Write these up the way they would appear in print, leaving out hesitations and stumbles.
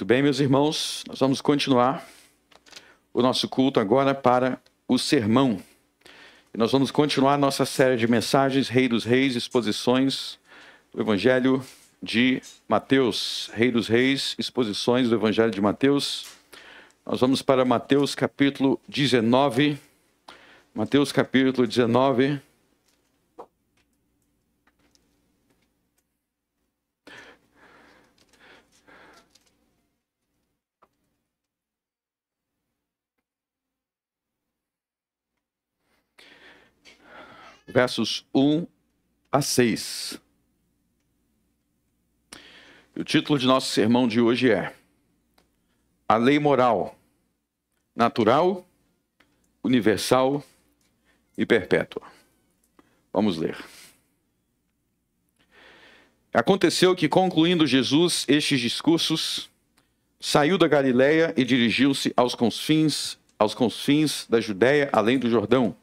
Muito bem, meus irmãos, nós vamos continuar o nosso culto agora para o sermão. E nós vamos continuar nossa série de mensagens, Rei dos Reis, exposições do Evangelho de Mateus. Rei dos Reis, exposições do Evangelho de Mateus. Nós vamos para Mateus capítulo 19. Mateus capítulo 19. Versos 1 a 6. O título de nosso sermão de hoje é A Lei Moral, Natural, Universal e Perpétua. Vamos ler. Aconteceu que, concluindo Jesus estes discursos, saiu da Galileia e dirigiu-se aos confins da Judéia, além do Jordão.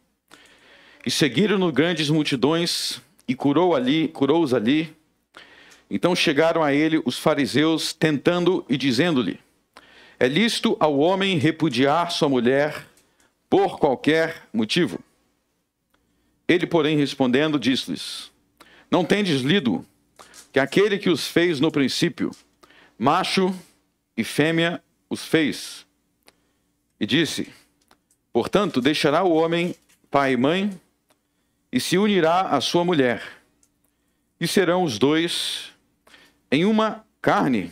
E seguiram-no grandes multidões, e curou-os ali. Então chegaram a ele os fariseus, tentando e dizendo-lhe: é lícito ao homem repudiar sua mulher por qualquer motivo? Ele, porém, respondendo, disse-lhes: não tendes lido que aquele que os fez no princípio, macho e fêmea os fez? E disse: portanto, deixará o homem pai e mãe, e se unirá à sua mulher, e serão os dois em uma carne.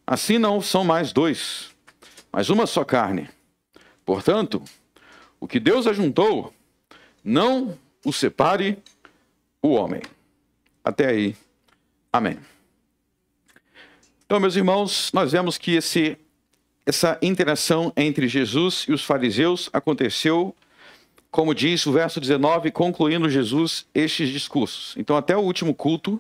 Assim não são mais dois, mas uma só carne. Portanto, o que Deus ajuntou, não o separe o homem. Até aí. Amém. Então, meus irmãos, nós vemos que essa interação entre Jesus e os fariseus aconteceu, como diz o verso 19, concluindo Jesus estes discursos. Então, até o último culto,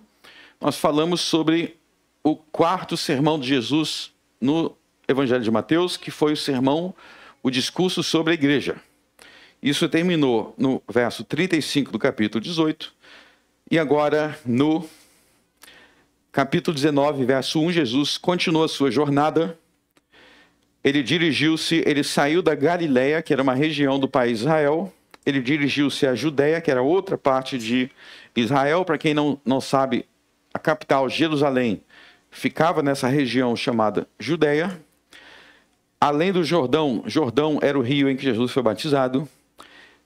nós falamos sobre o quarto sermão de Jesus no Evangelho de Mateus, que foi o discurso sobre a igreja. Isso terminou no verso 35 do capítulo 18. E agora, no capítulo 19, verso 1, Jesus continua a sua jornada. Ele saiu da Galileia, que era uma região do país Israel. Ele dirigiu-se à Judéia, que era outra parte de Israel. Para quem não sabe, a capital, Jerusalém, ficava nessa região chamada Judéia. Além do Jordão, Jordão era o rio em que Jesus foi batizado.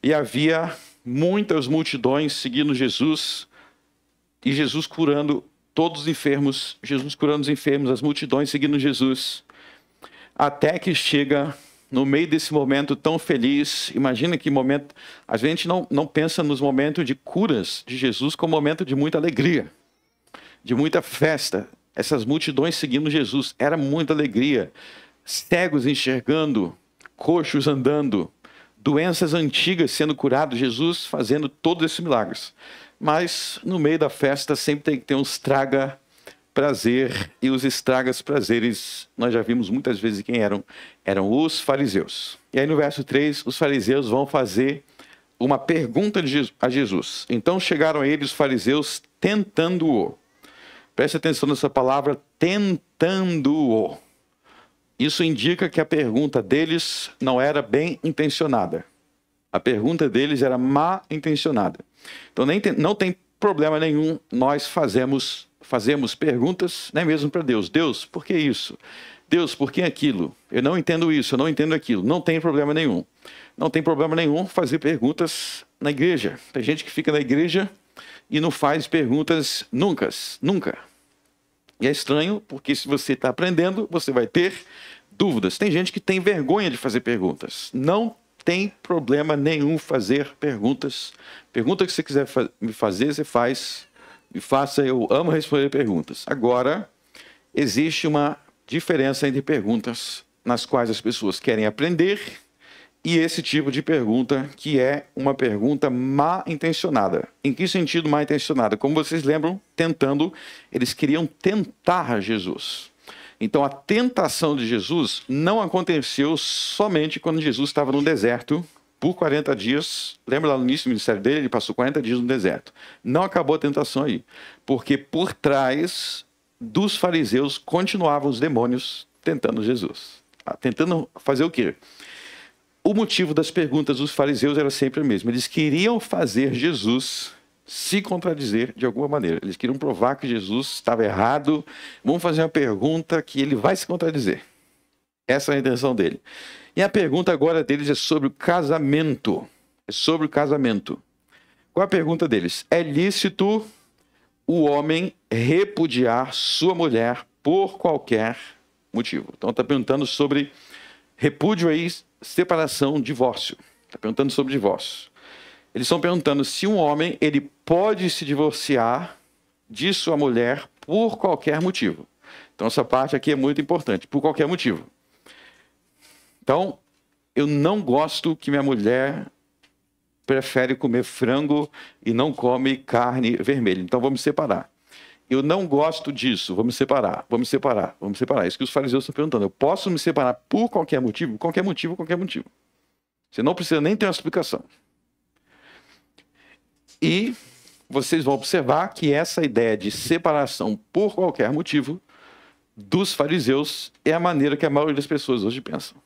E havia muitas multidões seguindo Jesus. E Jesus curando todos os enfermos. Jesus curando os enfermos, as multidões seguindo Jesus. Até que chega no meio desse momento tão feliz. Imagina que momento. A gente não pensa nos momentos de curas de Jesus como momento de muita alegria, de muita festa. Essas multidões seguindo Jesus, era muita alegria. Cegos enxergando, coxos andando, doenças antigas sendo curadas, Jesus fazendo todos esses milagres. Mas no meio da festa sempre tem que ter uns traga-prazer, e os estragas-prazeres nós já vimos muitas vezes quem eram. Eram os fariseus. E aí no verso 3, os fariseus vão fazer uma pergunta a Jesus. Então chegaram a ele os fariseus tentando-o. Preste atenção nessa palavra, tentando-o. Isso indica que a pergunta deles não era bem intencionada. A pergunta deles era má intencionada. Então não tem problema nenhum nós fazemos perguntas, nem mesmo para Deus. Deus, por que isso? Deus, por que aquilo? Eu não entendo isso, eu não entendo aquilo. Não tem problema nenhum. Não tem problema nenhum fazer perguntas na igreja. Tem gente que fica na igreja e não faz perguntas nunca. E é estranho, porque se você está aprendendo, você vai ter dúvidas. Tem gente que tem vergonha de fazer perguntas. Não tem problema nenhum fazer perguntas. Pergunta que você quiser me fazer, você faz. Me faça, eu amo responder perguntas. Agora, existe uma diferença entre perguntas nas quais as pessoas querem aprender e esse tipo de pergunta que é uma pergunta mal intencionada. Em que sentido mal intencionada? Como vocês lembram, eles queriam tentar Jesus. Então a tentação de Jesus não aconteceu somente quando Jesus estava no deserto por 40 dias. Lembra lá no início do ministério dele? Ele passou 40 dias no deserto. Não acabou a tentação aí, porque por trás dos fariseus continuavam os demônios tentando Jesus. Tentando fazer o quê? O motivo das perguntas dos fariseus era sempre o mesmo. Eles queriam fazer Jesus se contradizer de alguma maneira. Eles queriam provar que Jesus estava errado. Vamos fazer uma pergunta que ele vai se contradizer. Essa é a intenção dele. E a pergunta agora deles é sobre o casamento. É sobre o casamento. Qual a pergunta deles? É lícito o homem repudiar sua mulher por qualquer motivo? Então está perguntando sobre repúdio aí, separação, divórcio. Está perguntando sobre divórcio. Eles estão perguntando se um homem ele pode se divorciar de sua mulher por qualquer motivo. Então essa parte aqui é muito importante, por qualquer motivo. Então, eu não gosto que minha mulher prefere comer frango e não come carne vermelha. Então vamos separar. Eu não gosto disso, vamos separar, vamos separar, vamos separar. Isso que os fariseus estão perguntando. Eu posso me separar por qualquer motivo? Qualquer motivo, qualquer motivo. Você não precisa nem ter uma explicação. E vocês vão observar que essa ideia de separação por qualquer motivo dos fariseus é a maneira que a maioria das pessoas hoje pensam.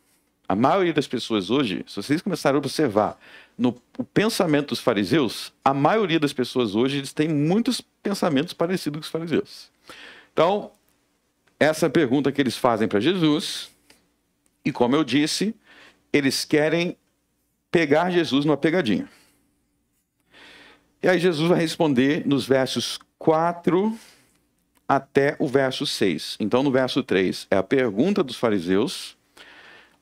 A maioria das pessoas hoje, se vocês começarem a observar o pensamento dos fariseus, a maioria das pessoas hoje eles têm muitos pensamentos parecidos com os fariseus. Então, essa pergunta que eles fazem para Jesus, e como eu disse, eles querem pegar Jesus numa pegadinha. E aí Jesus vai responder nos versos 4 até o verso 6. Então, no verso 3 é a pergunta dos fariseus.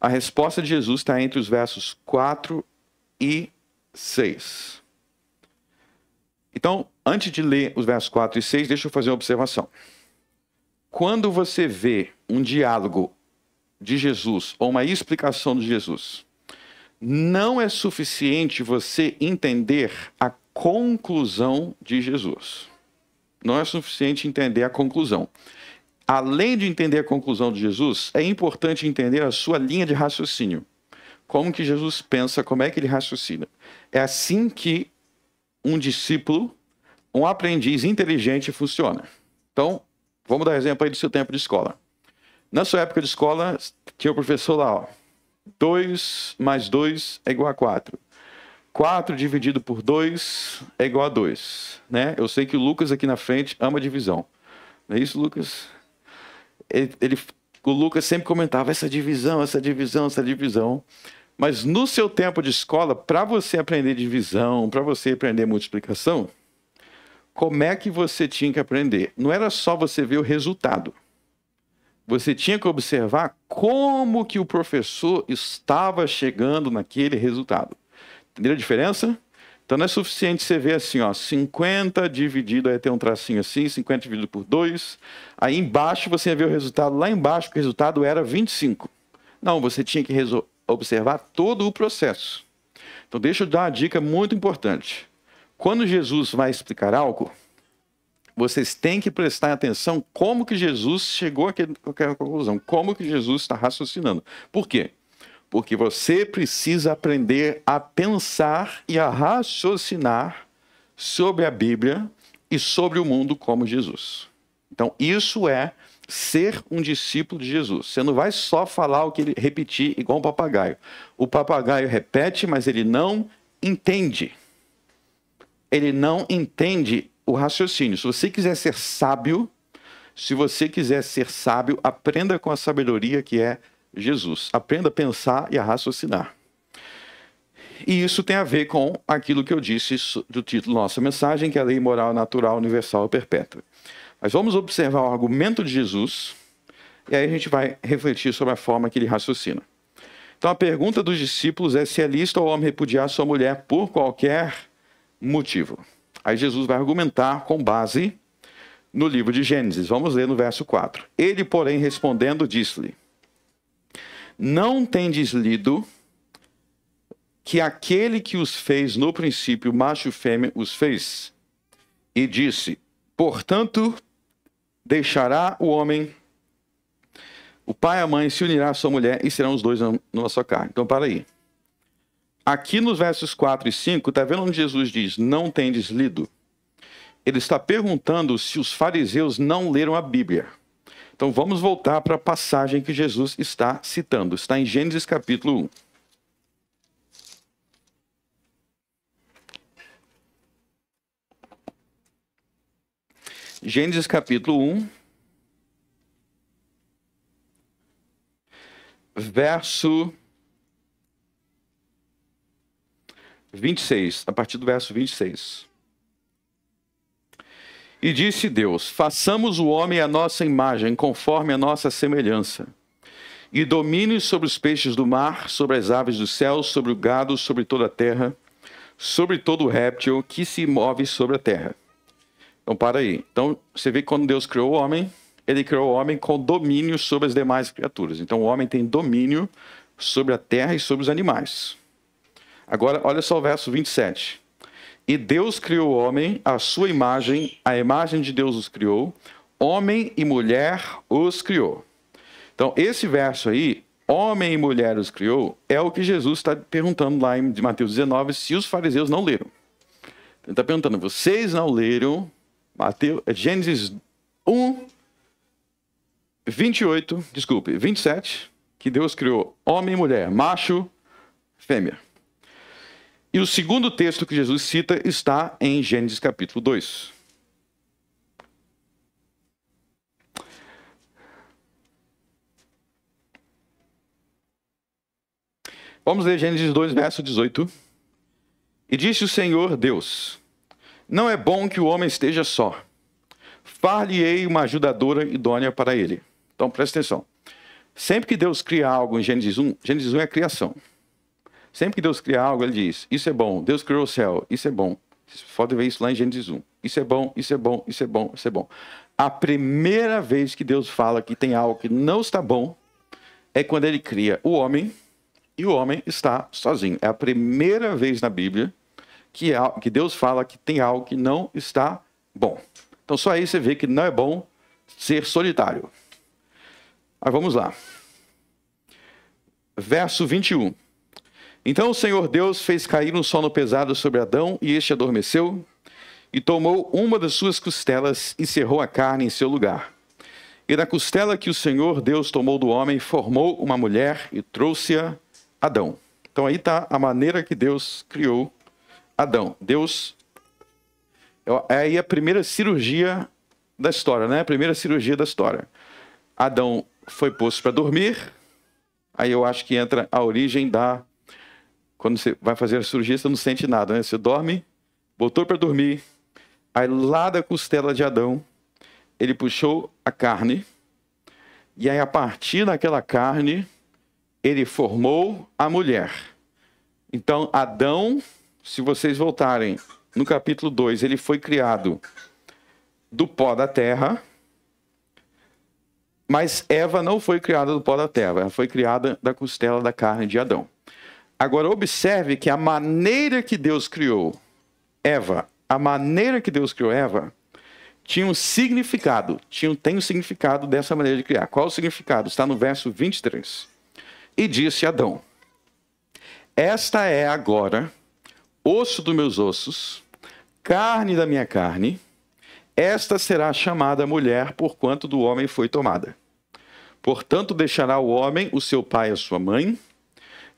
A resposta de Jesus está entre os versos 4 e 6. Então, antes de ler os versos 4 e 6, deixa eu fazer uma observação. Quando você vê um diálogo de Jesus ou uma explicação de Jesus, não é suficiente você entender a conclusão de Jesus. Não é suficiente entender a conclusão. Além de entender a conclusão de Jesus, é importante entender a sua linha de raciocínio. Como que Jesus pensa, como é que ele raciocina. É assim que um discípulo, um aprendiz inteligente funciona. Então, vamos dar exemplo aí do seu tempo de escola. Na sua época de escola, tinha o professor lá, ó, 2 mais 2 é igual a 4. 4 dividido por 2 é igual a 2. Né? Eu sei que o Lucas aqui na frente ama divisão. Não é isso, Lucas? O Lucas sempre comentava essa divisão, essa divisão, essa divisão. Mas no seu tempo de escola, para você aprender divisão, para você aprender multiplicação, como é que você tinha que aprender? Não era só você ver o resultado. Você tinha que observar como que o professor estava chegando naquele resultado. Entenderam a diferença? Então não é suficiente você ver assim, ó, 50 dividido, aí tem um tracinho assim, 50 dividido por 2. Aí embaixo você ia ver o resultado, lá embaixo o resultado era 25. Não, você tinha que observar todo o processo. Então deixa eu dar uma dica muito importante. Quando Jesus vai explicar algo, vocês têm que prestar atenção como que Jesus chegou àquela conclusão, como que Jesus está raciocinando. Por quê? Porque você precisa aprender a pensar e a raciocinar sobre a Bíblia e sobre o mundo como Jesus. Então, isso é ser um discípulo de Jesus. Você não vai só falar o que ele repetir igual um papagaio. O papagaio repete, mas ele não entende. Ele não entende o raciocínio. Se você quiser ser sábio, aprenda com a sabedoria que é Jesus. Aprenda a pensar e a raciocinar. E isso tem a ver com aquilo que eu disse do título da nossa mensagem, que é a lei moral, natural, universal e perpétua. Mas vamos observar o argumento de Jesus, e aí a gente vai refletir sobre a forma que ele raciocina. Então a pergunta dos discípulos é se é lícito ao homem repudiar sua mulher por qualquer motivo. Aí Jesus vai argumentar com base no livro de Gênesis. Vamos ler no verso 4. Ele, porém, respondendo, disse-lhe: não tendes lido que aquele que os fez no princípio, macho e fêmea, os fez? E disse: portanto, deixará o homem, o pai e a mãe, se unirá à sua mulher e serão os dois numa só carne. Então, para aí. Aqui nos versos 4 e 5, está vendo onde Jesus diz, não tendes lido? Ele está perguntando se os fariseus não leram a Bíblia. Então vamos voltar para a passagem que Jesus está citando. Está em Gênesis capítulo 1. Gênesis capítulo 1, verso 26, a partir do verso 26. E disse Deus: façamos o homem à nossa imagem, conforme a nossa semelhança, e domine sobre os peixes do mar, sobre as aves do céu, sobre o gado, sobre toda a terra, sobre todo réptil que se move sobre a terra. Então, para aí. Então, você vê que quando Deus criou o homem, ele criou o homem com domínio sobre as demais criaturas. Então, o homem tem domínio sobre a terra e sobre os animais. Agora, olha só o verso 27. E Deus criou o homem à sua imagem, a imagem de Deus os criou, homem e mulher os criou. Então, esse verso aí, homem e mulher os criou, é o que Jesus está perguntando lá em Mateus 19, se os fariseus não leram. Ele está perguntando, vocês não leram Gênesis 1, 27, que Deus criou homem e mulher, macho, fêmea. E o segundo texto que Jesus cita está em Gênesis capítulo 2. Vamos ler Gênesis 2, verso 18. E disse o Senhor Deus: não é bom que o homem esteja só. Far-lhe-ei uma ajudadora idônea para ele. Então, presta atenção. Sempre que Deus cria algo em Gênesis 1 é a criação. Sempre que Deus cria algo, ele diz, isso é bom. Deus criou o céu, isso é bom. Você pode ver isso lá em Gênesis 1. Isso é bom, isso é bom, isso é bom, isso é bom. A primeira vez que Deus fala que tem algo que não está bom é quando ele cria o homem e o homem está sozinho. É a primeira vez na Bíblia que Deus fala que tem algo que não está bom. Então só aí você vê que não é bom ser solitário. Mas vamos lá. Verso 21. Então o Senhor Deus fez cair um sono pesado sobre Adão, e este adormeceu, e tomou uma das suas costelas e cerrou a carne em seu lugar. E da costela que o Senhor Deus tomou do homem, formou uma mulher e trouxe-a a Adão. Então aí está a maneira que Deus criou Adão. Deus... é aí a primeira cirurgia da história, né? A primeira cirurgia da história. Adão foi posto para dormir, aí eu acho que entra a origem da... Quando você vai fazer a cirurgia, você não sente nada, né? Você dorme, botou para dormir, aí lá da costela de Adão, ele puxou a carne, e aí a partir daquela carne, ele formou a mulher. Então, Adão, se vocês voltarem no capítulo 2, ele foi criado do pó da terra, mas Eva não foi criada do pó da terra, ela foi criada da costela da carne de Adão. Agora, observe que a maneira que Deus criou Eva, tinha um significado, tem um significado dessa maneira de criar. Qual o significado? Está no verso 23. E disse Adão: esta é agora osso dos meus ossos, carne da minha carne, esta será chamada mulher, porquanto do homem foi tomada. Portanto, deixará o homem o seu pai e a sua mãe,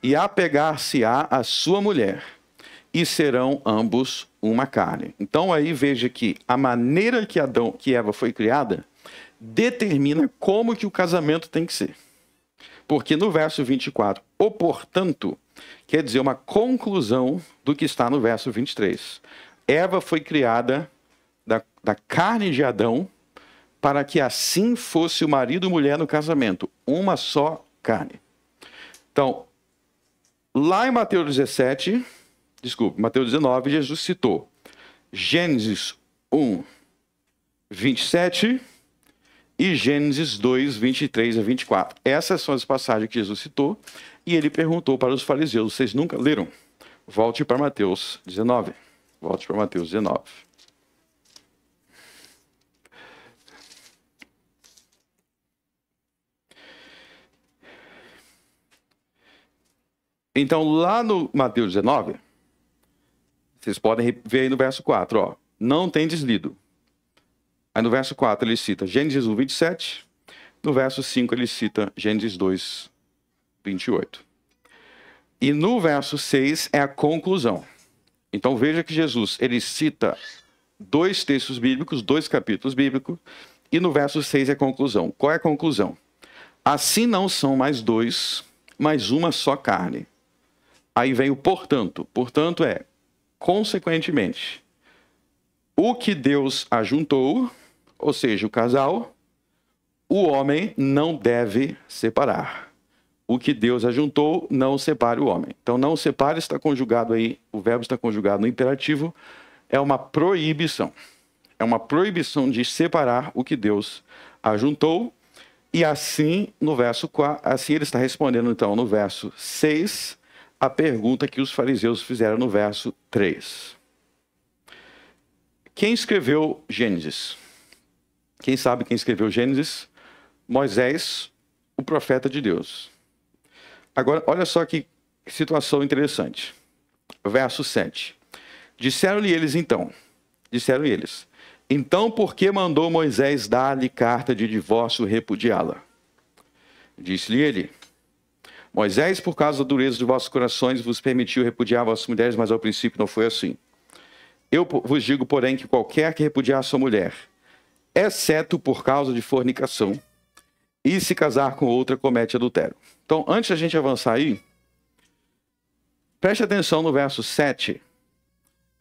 e apegar-se-á a sua mulher, e serão ambos uma carne. Então aí veja que a maneira que Eva foi criada determina como que o casamento tem que ser. Porque no verso 24, o portanto, quer dizer uma conclusão do que está no verso 23. Eva foi criada da carne de Adão, para que assim fosse o marido e mulher no casamento, uma só carne. Então, lá em Mateus 19, Jesus citou Gênesis 1, 27 e Gênesis 2, 23 a 24. Essas são as passagens que Jesus citou, e ele perguntou para os fariseus, vocês nunca leram? Volte para Mateus 19. Volte para Mateus 19. Então, lá no Mateus 19, vocês podem ver aí no verso 4, ó, não tem deslido. Aí no verso 4 ele cita Gênesis 1, 27, No verso 5 ele cita Gênesis 2, 28. E no verso 6 é a conclusão. Então veja que Jesus, ele cita 2 textos bíblicos, 2 capítulos bíblicos, e no verso 6 é a conclusão. Qual é a conclusão? Assim não são mais 2, mas uma só carne. Aí vem o portanto. Portanto é, consequentemente, o que Deus ajuntou, ou seja, o casal, o homem não deve separar. O que Deus ajuntou, não separe o homem. Então, não separe está conjugado aí, o verbo está conjugado no imperativo, é uma proibição. É uma proibição de separar o que Deus ajuntou. E assim, no verso 4, assim ele está respondendo, então, no verso 6, a pergunta que os fariseus fizeram no verso 3. Quem escreveu Gênesis? Quem sabe quem escreveu Gênesis? Moisés, o profeta de Deus. Agora, olha só que situação interessante. Verso 7. Disseram-lhe eles, então por que mandou Moisés dar-lhe carta de divórcio e repudiá-la? Disse-lhe ele, Moisés, por causa da dureza de vossos corações, vos permitiu repudiar vossas mulheres, mas ao princípio não foi assim. Eu vos digo, porém, que qualquer que repudiar sua mulher, exceto por causa de fornicação, e se casar com outra, comete adultério. Então, antes da gente avançar aí, preste atenção no verso 7,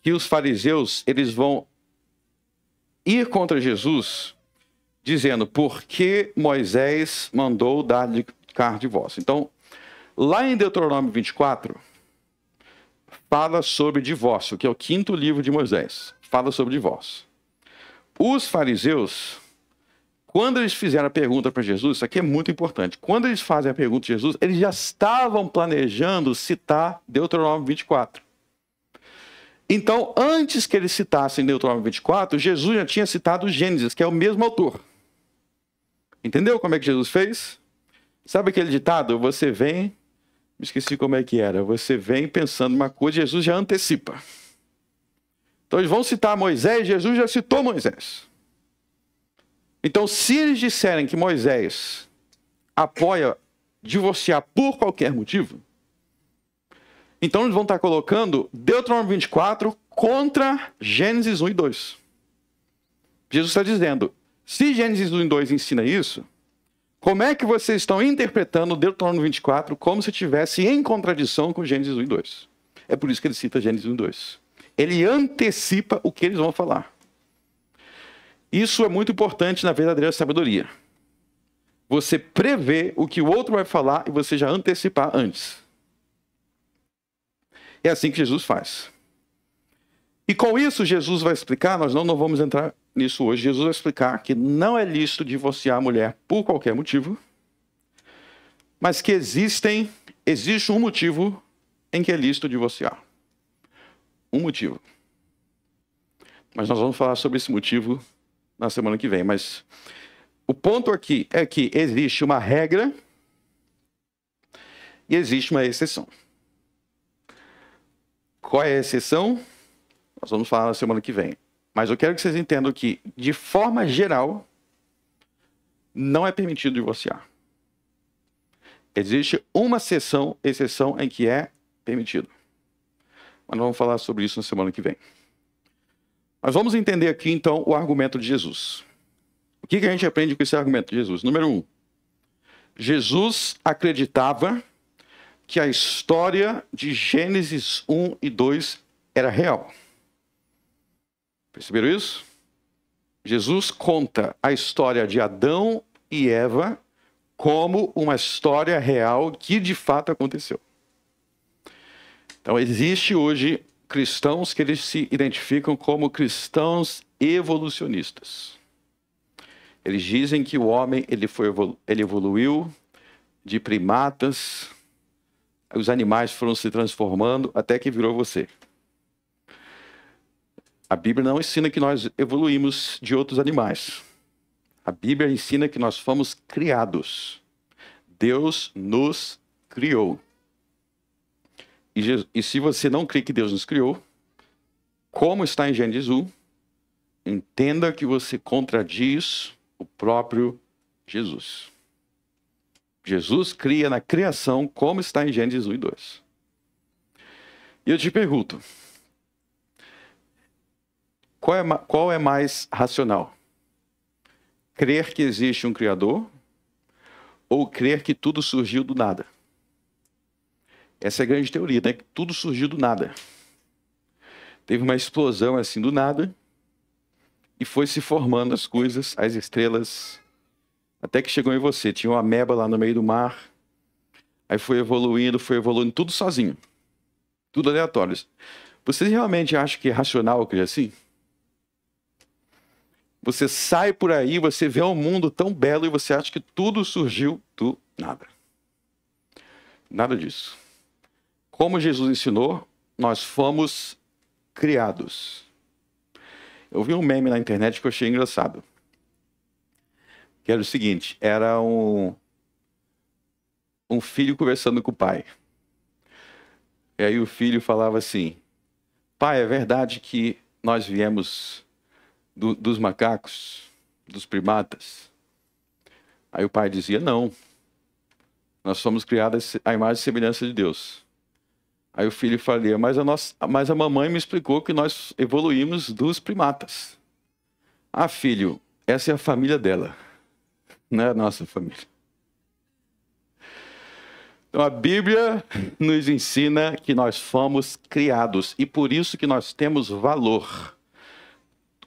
que os fariseus, eles vão ir contra Jesus, dizendo, por que Moisés mandou dar-lhe carta de divórcio? Então, lá em Deuteronômio 24, fala sobre divórcio, que é o 5º livro de Moisés. Fala sobre divórcio. Os fariseus, quando eles fizeram a pergunta para Jesus, isso aqui é muito importante. Quando eles fazem a pergunta de Jesus, eles já estavam planejando citar Deuteronômio 24. Então, antes que eles citassem Deuteronômio 24, Jesus já tinha citado Gênesis, que é o mesmo autor. Entendeu como é que Jesus fez? Sabe aquele ditado? Você vem... Me esqueci como é que era. Você vem pensando uma coisa, Jesus já antecipa. Então eles vão citar Moisés, Jesus já citou Moisés. Então, se eles disserem que Moisés apoia divorciar por qualquer motivo, então eles vão estar colocando Deuteronômio 24 contra Gênesis 1 e 2. Jesus está dizendo, se Gênesis 1 e 2 ensina isso, como é que vocês estão interpretando Deuteronômio 24 como se estivesse em contradição com Gênesis 1 e 2? É por isso que ele cita Gênesis 1 e 2. Ele antecipa o que eles vão falar. Isso é muito importante na verdadeira sabedoria. Você prevê o que o outro vai falar e você já antecipar antes. É assim que Jesus faz. E com isso Jesus vai explicar, nós não vamos entrar nisso hoje, Jesus vai explicar que não é lícito divorciar a mulher por qualquer motivo, mas que existe um motivo em que é lícito divorciar. Um motivo. Mas nós vamos falar sobre esse motivo na semana que vem. Mas o ponto aqui é que existe uma regra e existe uma exceção. Qual é a exceção? Nós vamos falar na semana que vem. Mas eu quero que vocês entendam que, de forma geral, não é permitido divorciar. Existe uma exceção em que é permitido. Mas nós vamos falar sobre isso na semana que vem. Nós vamos entender aqui, então, o argumento de Jesus. O que a gente aprende com esse argumento de Jesus? Número 1. Jesus acreditava que a história de Gênesis 1 e 2 era real. Perceberam isso? Jesus conta a história de Adão e Eva como uma história real que de fato aconteceu. Então, existe hoje cristãos que eles se identificam como cristãos evolucionistas. Eles dizem que o homem ele evoluiu de primatas, os animais foram se transformando até que virou você. A Bíblia não ensina que nós evoluímos de outros animais. A Bíblia ensina que nós fomos criados. Deus nos criou. E se você não crê que Deus nos criou, como está em Gênesis 1, entenda que você contradiz o próprio Jesus. Jesus cria na criação, como está em Gênesis 1 e 2. E eu te pergunto, qual é mais racional? Crer que existe um Criador ou crer que tudo surgiu do nada? Essa é a grande teoria, né? Que tudo surgiu do nada. Teve uma explosão assim do nada e foi se formando as coisas, as estrelas, até que chegou em você. Tinha uma ameba lá no meio do mar, aí foi evoluindo, tudo sozinho. Tudo aleatório. Vocês realmente acham que é racional crer assim? Você sai por aí, você vê um mundo tão belo e você acha que tudo surgiu do nada. Nada disso. Como Jesus ensinou, nós fomos criados. Eu vi um meme na internet que eu achei engraçado. Que era o seguinte, era um filho conversando com o pai. E aí o filho falava assim, pai, é verdade que nós viemos dos macacos, dos primatas? Aí o pai dizia, não, nós somos criados à imagem e semelhança de Deus. Aí o filho falava, mas a mamãe me explicou que nós evoluímos dos primatas. Ah, filho, essa é a família dela, não é a nossa família. Então a Bíblia nos ensina que nós fomos criados e por isso que nós temos valor.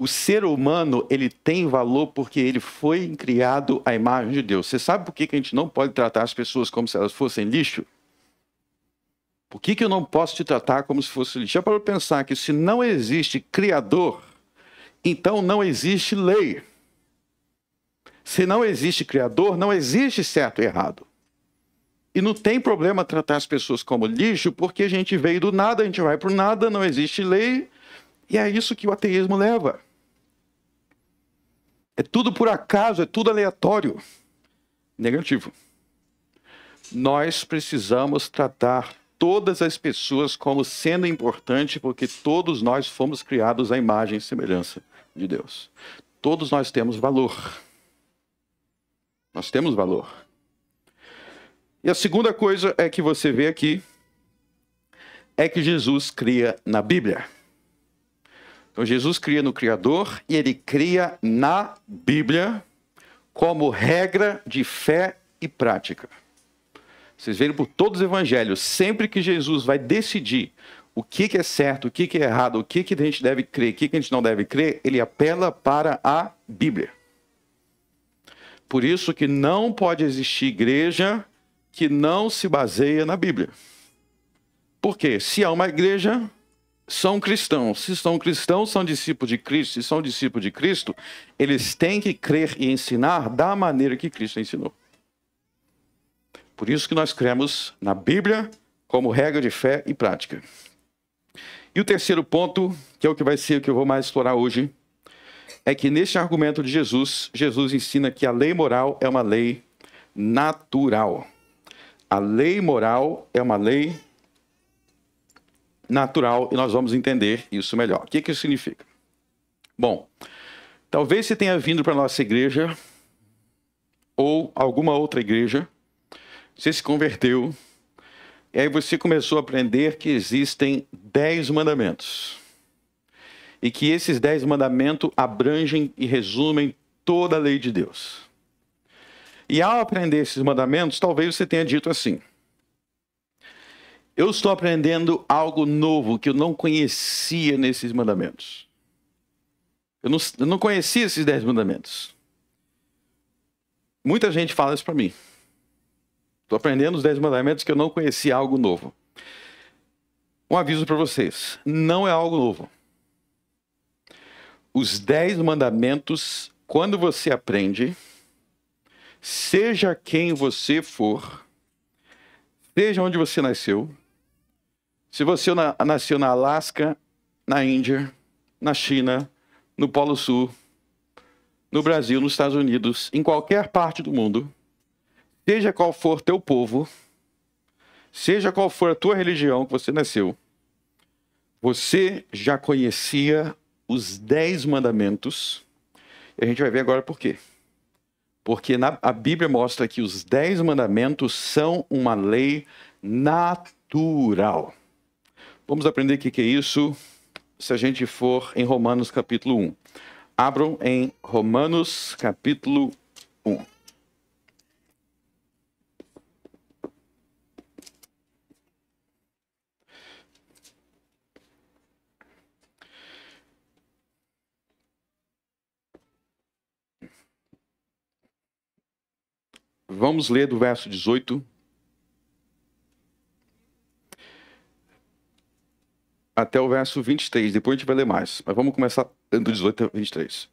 O ser humano, ele tem valor porque ele foi criado à imagem de Deus. Você sabe por que a gente não pode tratar as pessoas como se elas fossem lixo? Por que eu não posso te tratar como se fosse lixo? Já para pensar que se não existe Criador, então não existe lei. Se não existe Criador, não existe certo e errado. E não tem problema tratar as pessoas como lixo, porque a gente veio do nada, a gente vai para o nada, não existe lei, e é isso que o ateísmo leva. É tudo por acaso, é tudo aleatório. Negativo. Nós precisamos tratar todas as pessoas como sendo importante, porque todos nós fomos criados à imagem e semelhança de Deus. Todos nós temos valor. Nós temos valor. E a segunda coisa é que você vê aqui é que Jesus cria na Bíblia. Então Jesus cria no Criador e ele cria na Bíblia como regra de fé e prática. Vocês veem por todos os evangelhos, sempre que Jesus vai decidir o que é certo, o que é errado, o que a gente deve crer, o que a gente não deve crer, ele apela para a Bíblia. Por isso que não pode existir igreja que não se baseia na Bíblia. Por quê? Se há uma igreja, são cristãos. Se são cristãos, são discípulos de Cristo. Se são discípulos de Cristo, eles têm que crer e ensinar da maneira que Cristo ensinou. Por isso que nós cremos na Bíblia como regra de fé e prática. E o terceiro ponto, que é o que vai ser o que eu vou mais explorar hoje, é que neste argumento de Jesus, Jesus ensina que a lei moral é uma lei natural. A lei moral é uma lei natural e nós vamos entender isso melhor. O que isso significa? Bom, talvez você tenha vindo para a nossa igreja ou alguma outra igreja, você se converteu e aí você começou a aprender que existem 10 mandamentos. E que esses 10 mandamentos abrangem e resumem toda a lei de Deus. E ao aprender esses mandamentos, talvez você tenha dito assim: eu estou aprendendo algo novo que eu não conhecia nesses mandamentos. Eu não conhecia esses 10 mandamentos. Muita gente fala isso para mim. Estou aprendendo os 10 mandamentos que eu não conhecia, algo novo. Um aviso para vocês, não é algo novo. Os 10 mandamentos, quando você aprende, seja quem você for, seja onde você nasceu, se você nasceu na Alasca, na Índia, na China, no Polo Sul, no Brasil, nos Estados Unidos, em qualquer parte do mundo, seja qual for teu povo, seja qual for a tua religião que você nasceu, você já conhecia os 10 mandamentos, e a gente vai ver agora por quê. Porque a Bíblia mostra que os 10 mandamentos são uma lei natural. Vamos aprender o que é isso se a gente for em Romanos capítulo 1. Abram em Romanos capítulo 1. Vamos ler do verso 18 até o verso 23. Depois a gente vai ler mais. Mas vamos começar do 18 a 23.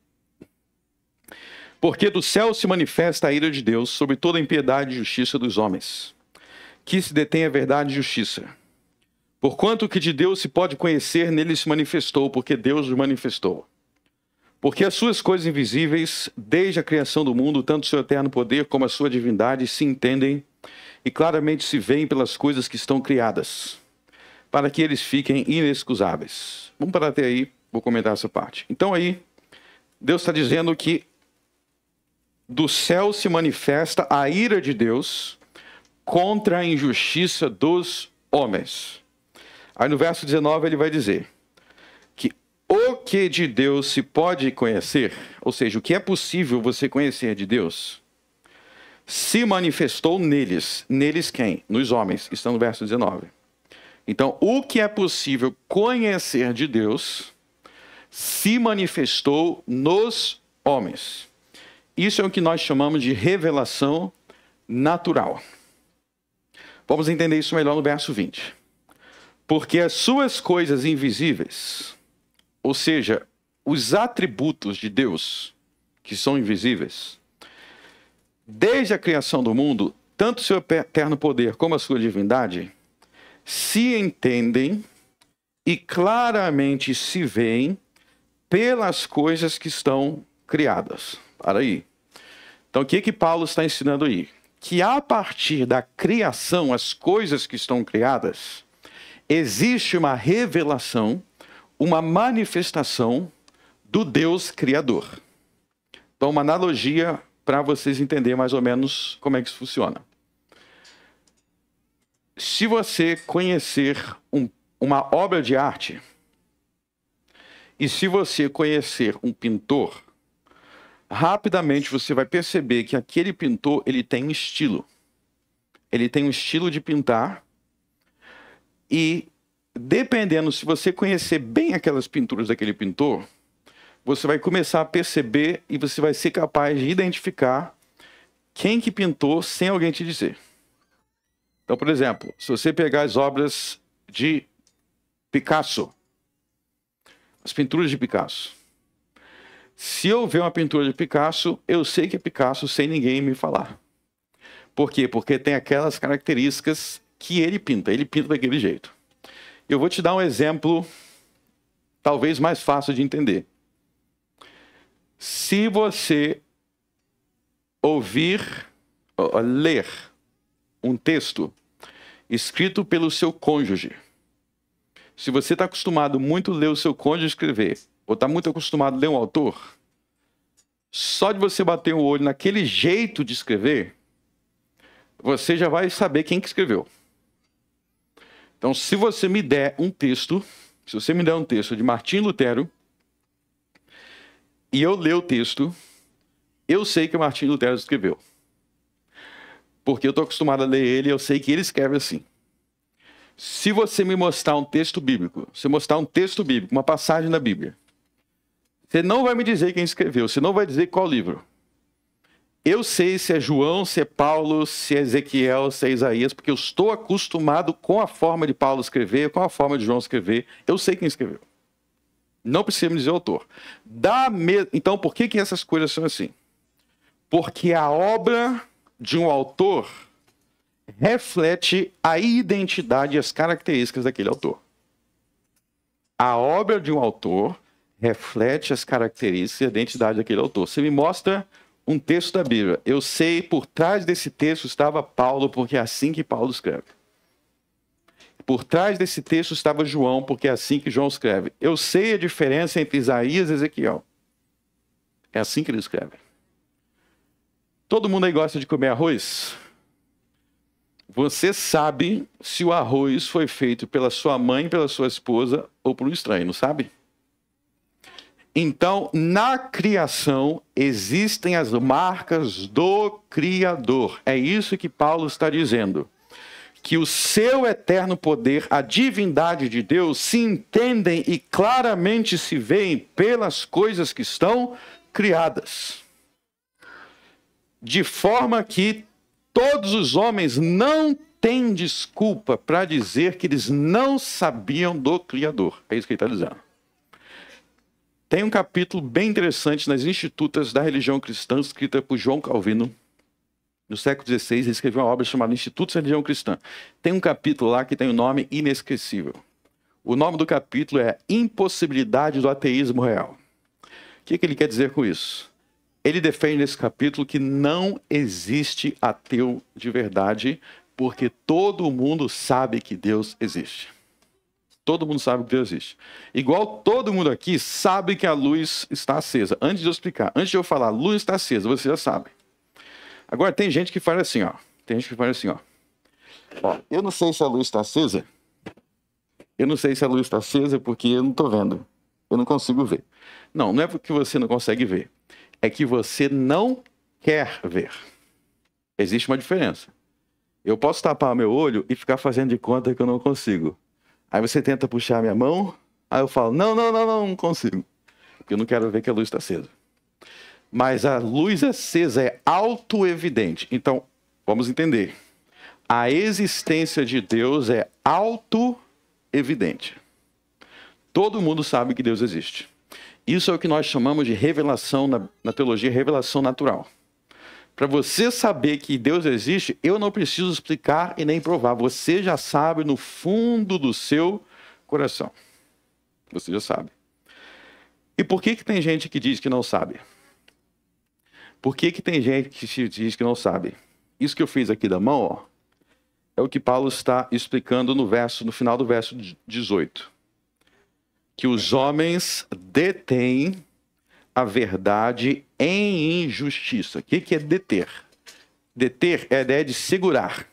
Porque do céu se manifesta a ira de Deus sobre toda a impiedade e justiça dos homens, que se detém a verdade e justiça. Porquanto o que de Deus se pode conhecer, nele se manifestou, porque Deus o manifestou. Porque as suas coisas invisíveis, desde a criação do mundo, tanto o seu eterno poder como a sua divindade, se entendem e claramente se veem pelas coisas que estão criadas, para que eles fiquem inexcusáveis. Vamos parar até aí, vou comentar essa parte. Então aí, Deus está dizendo que do céu se manifesta a ira de Deus contra a injustiça dos homens. Aí no verso 19 ele vai dizer que o que de Deus se pode conhecer, ou seja, o que é possível você conhecer de Deus, se manifestou neles. Neles quem? Nos homens. Está no verso 19. Então, o que é possível conhecer de Deus se manifestou nos homens. Isso é o que nós chamamos de revelação natural. Vamos entender isso melhor no verso 20. Porque as suas coisas invisíveis, ou seja, os atributos de Deus, que são invisíveis, desde a criação do mundo, tanto o seu eterno poder como a sua divindade, se entendem e claramente se veem pelas coisas que estão criadas. Para aí. Então, o que Paulo está ensinando aí? Que a partir da criação, as coisas que estão criadas, existe uma revelação, uma manifestação do Deus Criador. Então, uma analogia para vocês entenderem mais ou menos como é que isso funciona. Se você conhecer uma obra de arte, e se você conhecer um pintor, rapidamente você vai perceber que aquele pintor ele tem um estilo. Ele tem um estilo de pintar. E dependendo, se você conhecer bem aquelas pinturas daquele pintor, você vai começar a perceber e você vai ser capaz de identificar quem que pintou sem alguém te dizer. Então, por exemplo, se você pegar as obras de Picasso, as pinturas de Picasso, se eu ver uma pintura de Picasso, eu sei que é Picasso sem ninguém me falar. Por quê? Porque tem aquelas características que ele pinta daquele jeito. Eu vou te dar um exemplo, talvez mais fácil de entender. Se você ler um texto escrito pelo seu cônjuge, se você está acostumado muito a ler o seu cônjuge escrever, ou está muito acostumado a ler um autor, só de você bater o olho naquele jeito de escrever, você já vai saber quem que escreveu. Então, se você me der um texto, de Martinho Lutero, e eu ler o texto, eu sei que o Martinho Lutero escreveu. Porque eu estou acostumado a ler ele e eu sei que ele escreve assim. Se você me mostrar um texto bíblico, uma passagem da Bíblia, você não vai me dizer quem escreveu, você não vai dizer qual livro. Eu sei se é João, se é Paulo, se é Ezequiel, se é Isaías, porque eu estou acostumado com a forma de Paulo escrever, com a forma de João escrever. Eu sei quem escreveu. Não precisa me dizer o autor. Então, por que essas coisas são assim? Porque a obra de um autor reflete a identidade e as características daquele autor. A obra de um autor reflete as características e a identidade daquele autor. Você me mostra um texto da Bíblia. Eu sei, por trás desse texto estava Paulo, porque é assim que Paulo escreve. Por trás desse texto estava João, porque é assim que João escreve. Eu sei a diferença entre Isaías e Ezequiel. É assim que ele escreve. Todo mundo aí gosta de comer arroz? Você sabe se o arroz foi feito pela sua mãe, pela sua esposa ou por um estranho, não sabe? Então, na criação, existem as marcas do Criador. É isso que Paulo está dizendo. Que o seu eterno poder, a divindade de Deus, se entendem e claramente se veem pelas coisas que estão criadas. De forma que todos os homens não têm desculpa para dizer que eles não sabiam do Criador. É isso que ele está dizendo. Tem um capítulo bem interessante nas Institutas da Religião Cristã, escrita por João Calvino, no século XVI. Ele escreveu uma obra chamada Institutos da Religião Cristã. Tem um capítulo lá que tem um nome inesquecível. O nome do capítulo é Impossibilidade do Ateísmo Real. O que ele quer dizer com isso? Ele defende nesse capítulo que não existe ateu de verdade, porque todo mundo sabe que Deus existe. Todo mundo sabe que Deus existe. Igual todo mundo aqui sabe que a luz está acesa. Antes de eu explicar, antes de eu falar, a luz está acesa, você já sabe. Agora, tem gente que faz assim, ó. Tem gente que faz assim, ó. Ó, eu não sei se a luz está acesa. Eu não sei se a luz está acesa porque eu não estou vendo. Eu não consigo ver. Não, não é porque você não consegue ver. É que você não quer ver. Existe uma diferença. Eu posso tapar meu olho e ficar fazendo de conta que eu não consigo. Aí você tenta puxar a minha mão, aí eu falo, não consigo. Porque eu não quero ver que a luz está acesa. Mas a luz acesa é autoevidente. Então, vamos entender. A existência de Deus é autoevidente. Todo mundo sabe que Deus existe. Isso é o que nós chamamos de revelação, na teologia, revelação natural. Para você saber que Deus existe, eu não preciso explicar e nem provar. Você já sabe no fundo do seu coração. Você já sabe. E por que tem gente que diz que não sabe? Por que tem gente que diz que não sabe? Isso que eu fiz aqui da mão, ó, é o que Paulo está explicando no final do verso 18. Que os homens detêm a verdade em injustiça. O que é deter? Deter é a ideia de segurar.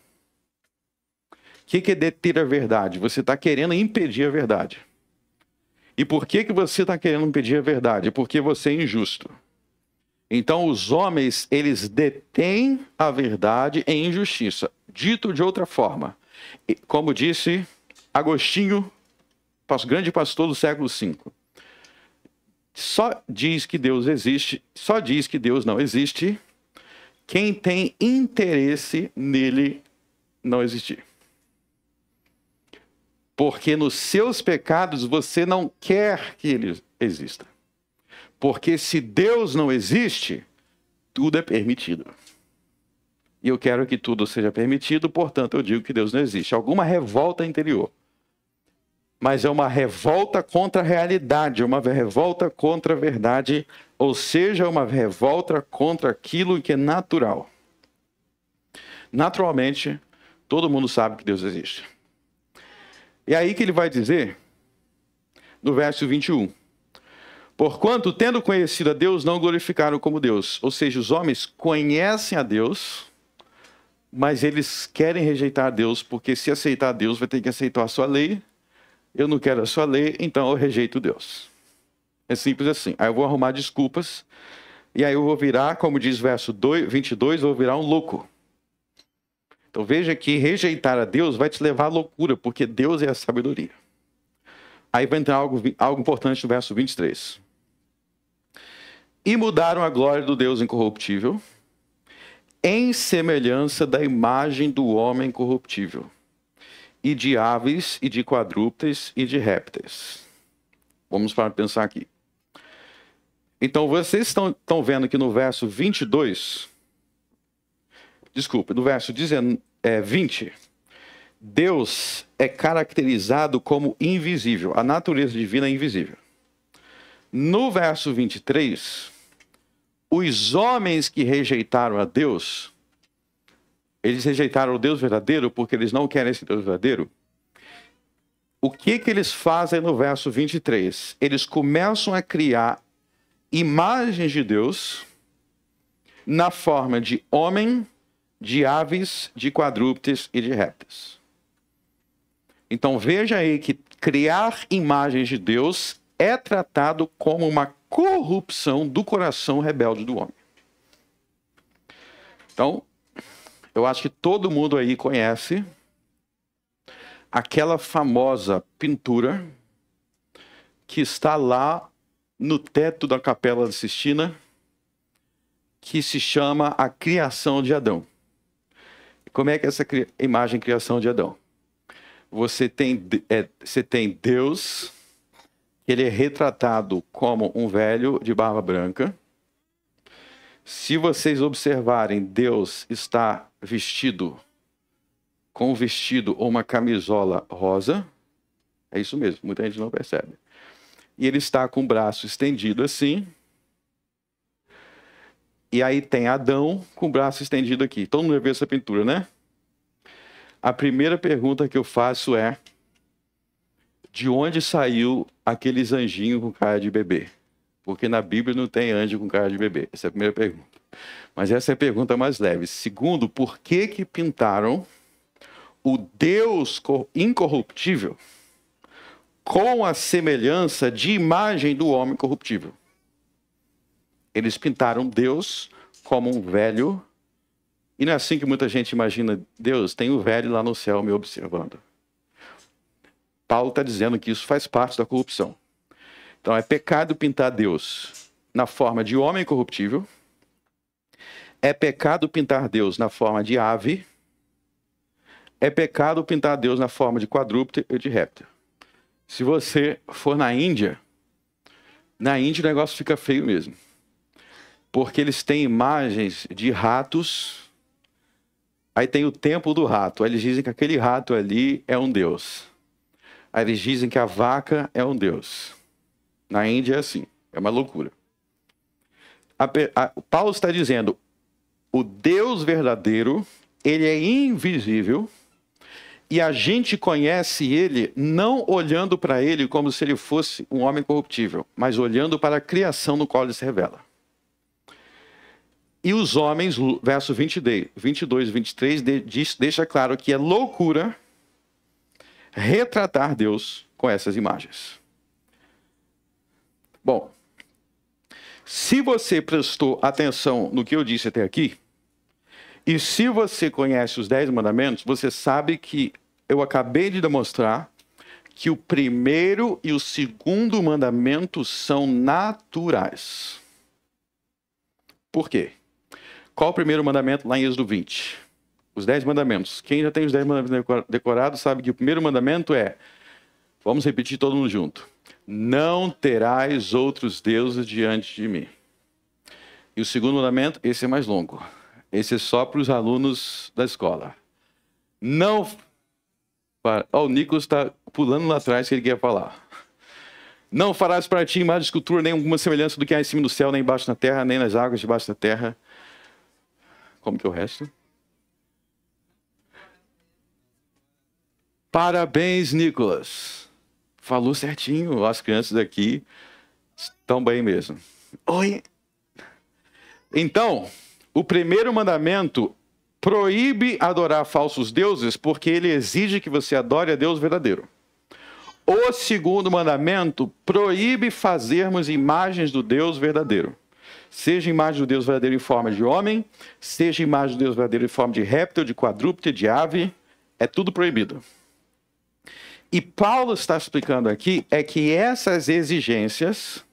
O que é deter a verdade? Você está querendo impedir a verdade. E por que você está querendo impedir a verdade? Porque você é injusto. Então os homens, eles detêm a verdade em injustiça. Dito de outra forma, como disse Agostinho, grande pastor do século V, só diz que Deus existe, só diz que Deus não existe quem tem interesse nele não existir. Porque nos seus pecados você não quer que ele exista. Porque se Deus não existe, tudo é permitido. E eu quero que tudo seja permitido, portanto eu digo que Deus não existe. Alguma revolta interior. Mas é uma revolta contra a realidade, uma revolta contra a verdade, ou seja, uma revolta contra aquilo que é natural. Naturalmente, todo mundo sabe que Deus existe. E aí que ele vai dizer, no verso 21, porquanto, tendo conhecido a Deus, não glorificaram como Deus. Ou seja, os homens conhecem a Deus, mas eles querem rejeitar a Deus, porque se aceitar a Deus, vai ter que aceitar a sua lei. Eu não quero a sua lei, então eu rejeito Deus. É simples assim. Aí eu vou arrumar desculpas, e aí eu vou virar, como diz o verso 22, eu vou virar um louco. Então veja que rejeitar a Deus vai te levar à loucura, porque Deus é a sabedoria. Aí vai entrar algo importante no verso 23. E mudaram a glória do Deus incorruptível em semelhança da imagem do homem corruptível, e de aves, e de quadrúpedes, e de répteis. Vamos para pensar aqui. Então, vocês estão vendo que no verso 22, no verso 20, Deus é caracterizado como invisível. A natureza divina é invisível. No verso 23, os homens que rejeitaram a Deus, eles rejeitaram o Deus verdadeiro porque eles não querem esse Deus verdadeiro. O que eles fazem no verso 23? Eles começam a criar imagens de Deus na forma de homem, de aves, de quadrúpedes e de répteis. Então veja aí que criar imagens de Deus é tratado como uma corrupção do coração rebelde do homem. Então, eu acho que todo mundo aí conhece aquela famosa pintura que está lá no teto da Capela Sistina, que se chama A Criação de Adão. Como é que é essa imagem Criação de Adão? Você tem Deus, ele é retratado como um velho de barba branca. Se vocês observarem, Deus está vestido com um vestido ou uma camisola rosa. É isso mesmo, muita gente não percebe. E ele está com o braço estendido assim. E aí tem Adão com o braço estendido aqui. Todo mundo já viu essa pintura, né? A primeira pergunta que eu faço é: de onde saiu aqueles anjinhos com cara de bebê? Porque na Bíblia não tem anjo com cara de bebê. Essa é a primeira pergunta. Mas essa é a pergunta mais leve. Segundo, por que pintaram o Deus incorruptível com a semelhança de imagem do homem corruptível? Eles pintaram Deus como um velho. E não é assim que muita gente imagina Deus. Tem um velho lá no céu me observando. Paulo está dizendo que isso faz parte da corrupção. Então é pecado pintar Deus na forma de homem corruptível. É pecado pintar Deus na forma de ave. É pecado pintar Deus na forma de quadrúpede ou de réptil. Se você for na Índia o negócio fica feio mesmo. Porque eles têm imagens de ratos. Aí tem o templo do rato. Aí eles dizem que aquele rato ali é um deus. Aí eles dizem que a vaca é um deus. Na Índia é assim. É uma loucura. Paulo está dizendo, o Deus verdadeiro, ele é invisível. E a gente conhece ele não olhando para ele como se ele fosse um homem corruptível, mas olhando para a criação no qual ele se revela. E os homens, verso 22 e 23, deixa claro que é loucura retratar Deus com essas imagens. Bom, se você prestou atenção no que eu disse até aqui, e se você conhece os 10 mandamentos, você sabe que eu acabei de demonstrar que o primeiro e o segundo mandamento são naturais. Por quê? Qual o primeiro mandamento lá em Êxodo 20? Os 10 mandamentos. Quem já tem os 10 mandamentos decorados sabe que o primeiro mandamento é, vamos repetir todo mundo junto, não terás outros deuses diante de mim. E o segundo mandamento, esse é mais longo. Esse é só para os alunos da escola. Não... o Nicolas está pulando lá atrás que ele quer falar. Não farás para ti imagem de escultura, nem alguma semelhança do que há em cima do céu, nem embaixo na terra, nem nas águas debaixo da terra. Como que é o resto? Parabéns, Nicolas. Falou certinho. As crianças aqui estão bem mesmo. Oi. Então, o primeiro mandamento proíbe adorar falsos deuses porque ele exige que você adore a Deus verdadeiro. O segundo mandamento proíbe fazermos imagens do Deus verdadeiro. Seja imagem do Deus verdadeiro em forma de homem, seja imagem do Deus verdadeiro em forma de réptil, de quadrúpede, de ave, é tudo proibido. E Paulo está explicando aqui é que essas exigências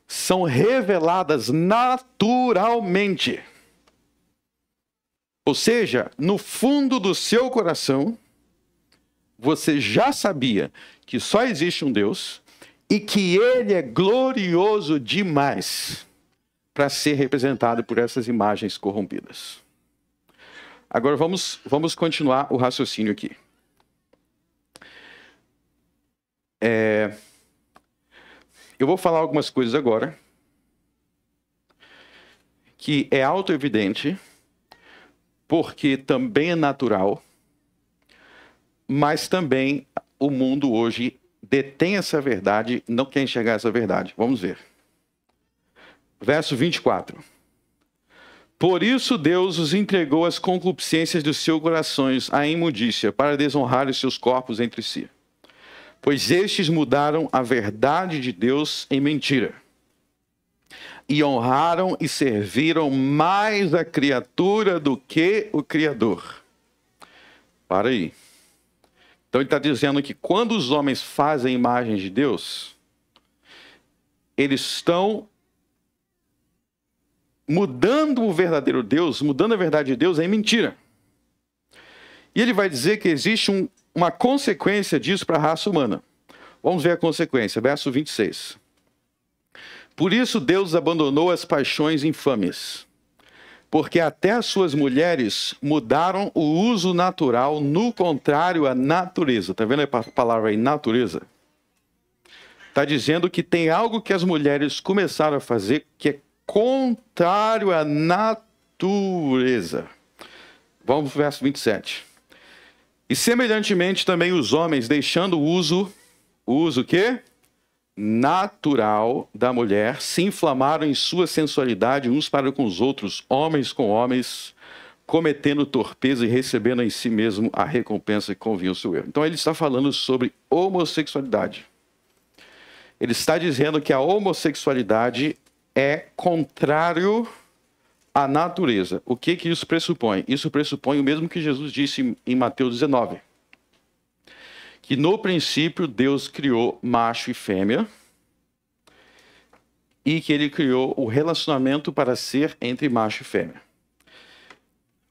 são reveladas naturalmente. Ou seja, no fundo do seu coração, você já sabia que só existe um Deus e que ele é glorioso demais para ser representado por essas imagens corrompidas. Agora vamos continuar o raciocínio aqui. Eu vou falar algumas coisas agora que é autoevidente, porque também é natural, mas também o mundo hoje detém essa verdade, não quer enxergar essa verdade. Vamos ver. Verso 24. Por isso Deus os entregou às concupiscências dos seus corações, à imundícia, para desonrar os seus corpos entre si. Pois estes mudaram a verdade de Deus em mentira. E honraram e serviram mais a criatura do que o Criador. Para aí. Então ele está dizendo que quando os homens fazem a imagem de Deus, eles estão mudando o verdadeiro Deus, mudando a verdade de Deus em mentira. E ele vai dizer que existe uma consequência disso para a raça humana. Vamos ver a consequência, verso 26. Por isso Deus abandonou as paixões infames, porque até as suas mulheres mudaram o uso natural, no contrário à natureza. Está vendo a palavra aí, natureza? Está dizendo que tem algo que as mulheres começaram a fazer que é contrário à natureza. Vamos para o verso 27. E semelhantemente também os homens, deixando o uso o quê? Natural da mulher, se inflamaram em sua sensualidade uns para com os outros, homens com homens, cometendo torpeza e recebendo em si mesmo a recompensa que convinha ao seu erro. Então ele está falando sobre homossexualidade. Ele está dizendo que a homossexualidade é contrário à natureza. O que isso pressupõe? Isso pressupõe o mesmo que Jesus disse em Mateus 19. Que no princípio Deus criou macho e fêmea e que ele criou o relacionamento para ser entre macho e fêmea.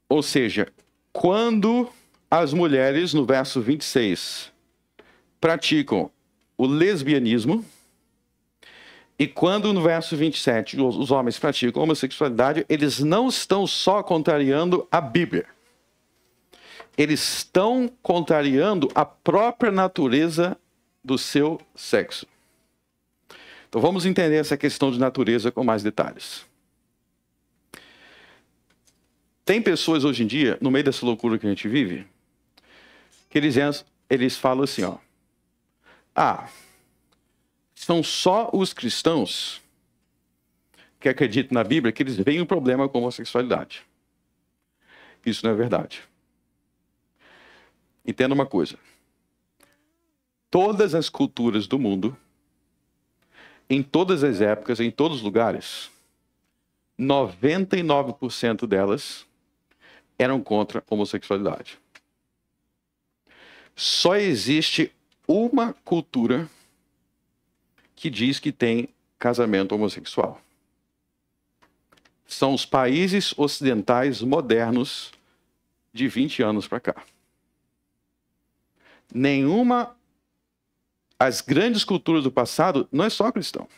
Ou seja, quando as mulheres, no verso 26, praticam o lesbianismo e quando no verso 27 os homens praticam a homossexualidade, eles não estão só contrariando a Bíblia. Eles estão contrariando a própria natureza do seu sexo. Então vamos entender essa questão de natureza com mais detalhes. Tem pessoas hoje em dia, no meio dessa loucura que a gente vive, que eles falam assim, ó. São só os cristãos que acreditam na Bíblia que eles veem um problema com a homossexualidade. Isso não é verdade. Entenda uma coisa. Todas as culturas do mundo, em todas as épocas, em todos os lugares, 99% delas eram contra a homossexualidade. Só existe uma cultura que diz que tem casamento homossexual. São os países ocidentais modernos de 20 anos para cá. As grandes culturas do passado não é só cristão.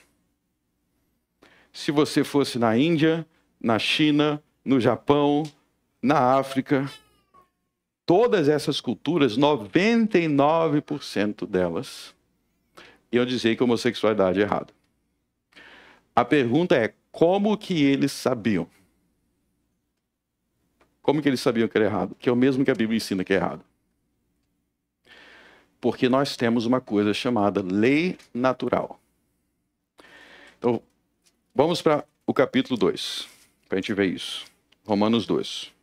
Se você fosse na Índia, na China, no Japão, na África, todas essas culturas, 99% delas, iam dizer que a homossexualidade é errada. A pergunta é, como que eles sabiam? Como que eles sabiam que era errado? Que é o mesmo que a Bíblia ensina que é errado. Porque nós temos uma coisa chamada lei natural. Então, vamos para o capítulo 2, para a gente ver isso. Romanos 2.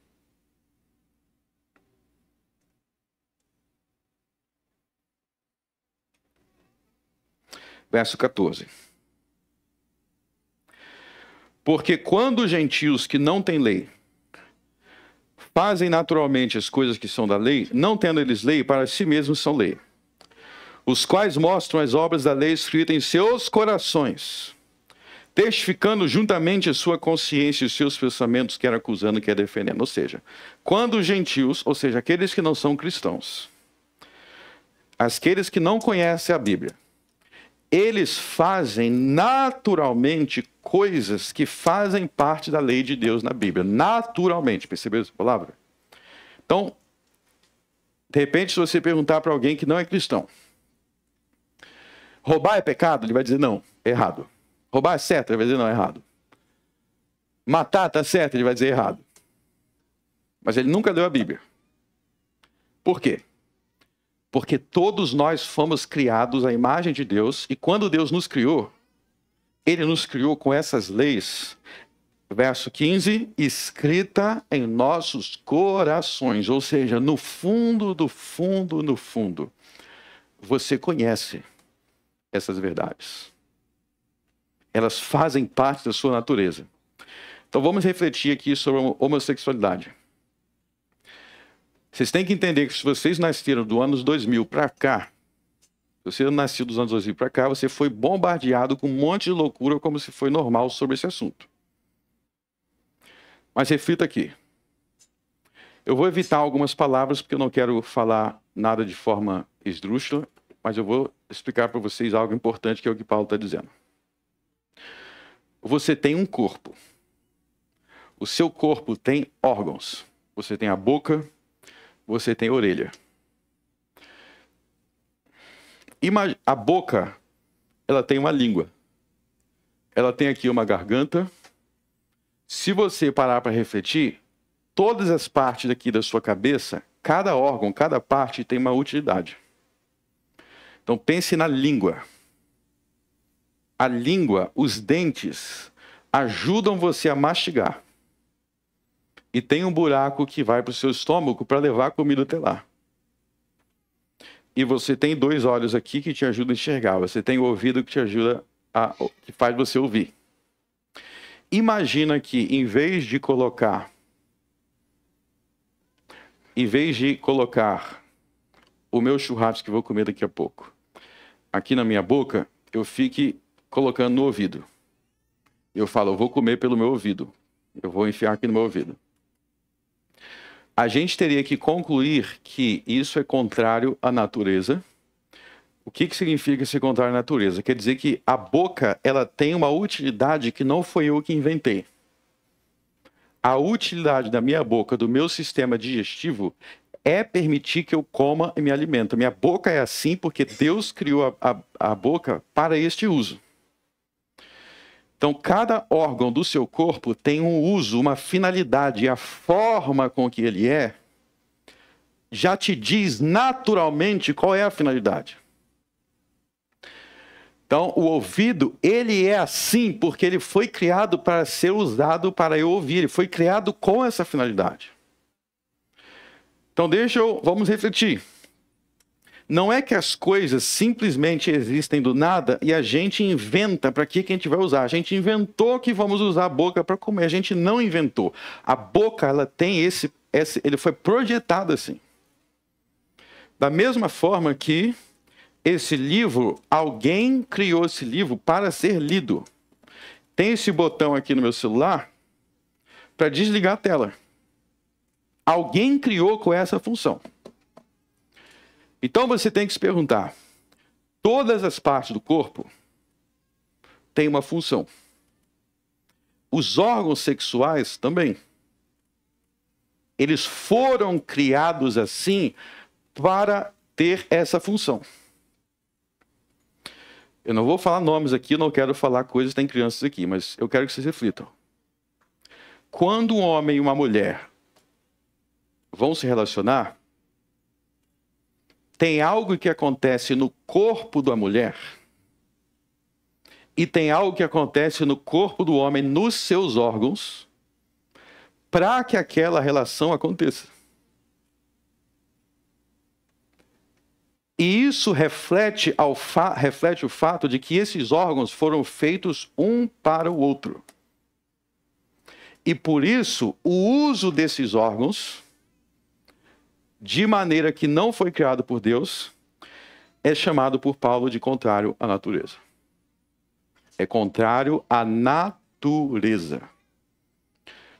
Verso 14. Porque quando os gentios que não têm lei fazem naturalmente as coisas que são da lei, não tendo eles lei, para si mesmos são lei, os quais mostram as obras da lei escritas em seus corações, testificando juntamente a sua consciência e os seus pensamentos, quer acusando, quer defendendo. Ou seja, quando os gentios, ou seja, aqueles que não são cristãos, aqueles que não conhecem a Bíblia, eles fazem naturalmente coisas que fazem parte da lei de Deus na Bíblia. Naturalmente, percebeu essa palavra? Então, de repente, se você perguntar para alguém que não é cristão, roubar é pecado? Ele vai dizer não, é errado. Roubar é certo? Ele vai dizer não, é errado. Matar está certo? Ele vai dizer errado. Mas ele nunca leu a Bíblia. Por quê? Porque todos nós fomos criados à imagem de Deus, e quando Deus nos criou, Ele nos criou com essas leis Verso 15, escrita em nossos corações, ou seja, no fundo do fundo, no fundo, você conhece essas verdades. Elas fazem parte da sua natureza. Então vamos refletir aqui sobre a homossexualidade. Vocês têm que entender que se vocês nasceram do anos 2000 para cá, se você nasceu dos anos 2000 para cá, você foi bombardeado com um monte de loucura como se foi normal sobre esse assunto. Mas reflita aqui. Eu vou evitar algumas palavras porque eu não quero falar nada de forma esdrúxula, mas eu vou explicar para vocês algo importante que é o que Paulo está dizendo. Você tem um corpo. O seu corpo tem órgãos. Você tem a boca, você tem a orelha. A boca, ela tem uma língua. Ela tem aqui uma garganta. Se você parar para refletir, todas as partes aqui da sua cabeça, cada órgão, cada parte tem uma utilidade. Então pense na língua. A língua, os dentes, ajudam você a mastigar. E tem um buraco que vai para o seu estômago para levar a comida até lá. E você tem 2 olhos aqui que te ajudam a enxergar. Você tem o ouvido que te ajuda que faz você ouvir. Imagina que em vez de colocar o meu churrasco que eu vou comer daqui a pouco aqui na minha boca, eu fique colocando no ouvido. Eu falo, eu vou comer pelo meu ouvido. Eu vou enfiar aqui no meu ouvido. A gente teria que concluir que isso é contrário à natureza. O que significa ser contrário à natureza? Quer dizer que a boca, ela tem uma utilidade que não foi eu que inventei. A utilidade da minha boca, do meu sistema digestivo, é permitir que eu coma e me alimento. Minha boca é assim porque Deus criou a boca para este uso. Então, cada órgão do seu corpo tem um uso, uma finalidade, e a forma com que ele é já te diz naturalmente qual é a finalidade. Então, o ouvido, ele é assim porque ele foi criado para ser usado para eu ouvir. Ele foi criado com essa finalidade. Então, vamos refletir. Não é que as coisas simplesmente existem do nada e a gente inventa para que a gente vai usar. A gente inventou que vamos usar a boca para comer. A gente não inventou. A boca, ela tem ele foi projetado assim. Da mesma forma que esse livro, alguém criou esse livro para ser lido. Tem esse botão aqui no meu celular para desligar a tela. Alguém criou com essa função. Então você tem que se perguntar, todas as partes do corpo têm uma função. Os órgãos sexuais também. Eles foram criados assim para ter essa função. Eu não vou falar nomes aqui, não quero falar coisas, tem crianças aqui, mas eu quero que vocês reflitam. Quando um homem e uma mulher vão se relacionar, tem algo que acontece no corpo da mulher e tem algo que acontece no corpo do homem, nos seus órgãos, para que aquela relação aconteça. E isso reflete o fato de que esses órgãos foram feitos um para o outro. E por isso, o uso desses órgãos, de maneira que não foi criado por Deus, é chamado por Paulo de contrário à natureza. É contrário à natureza.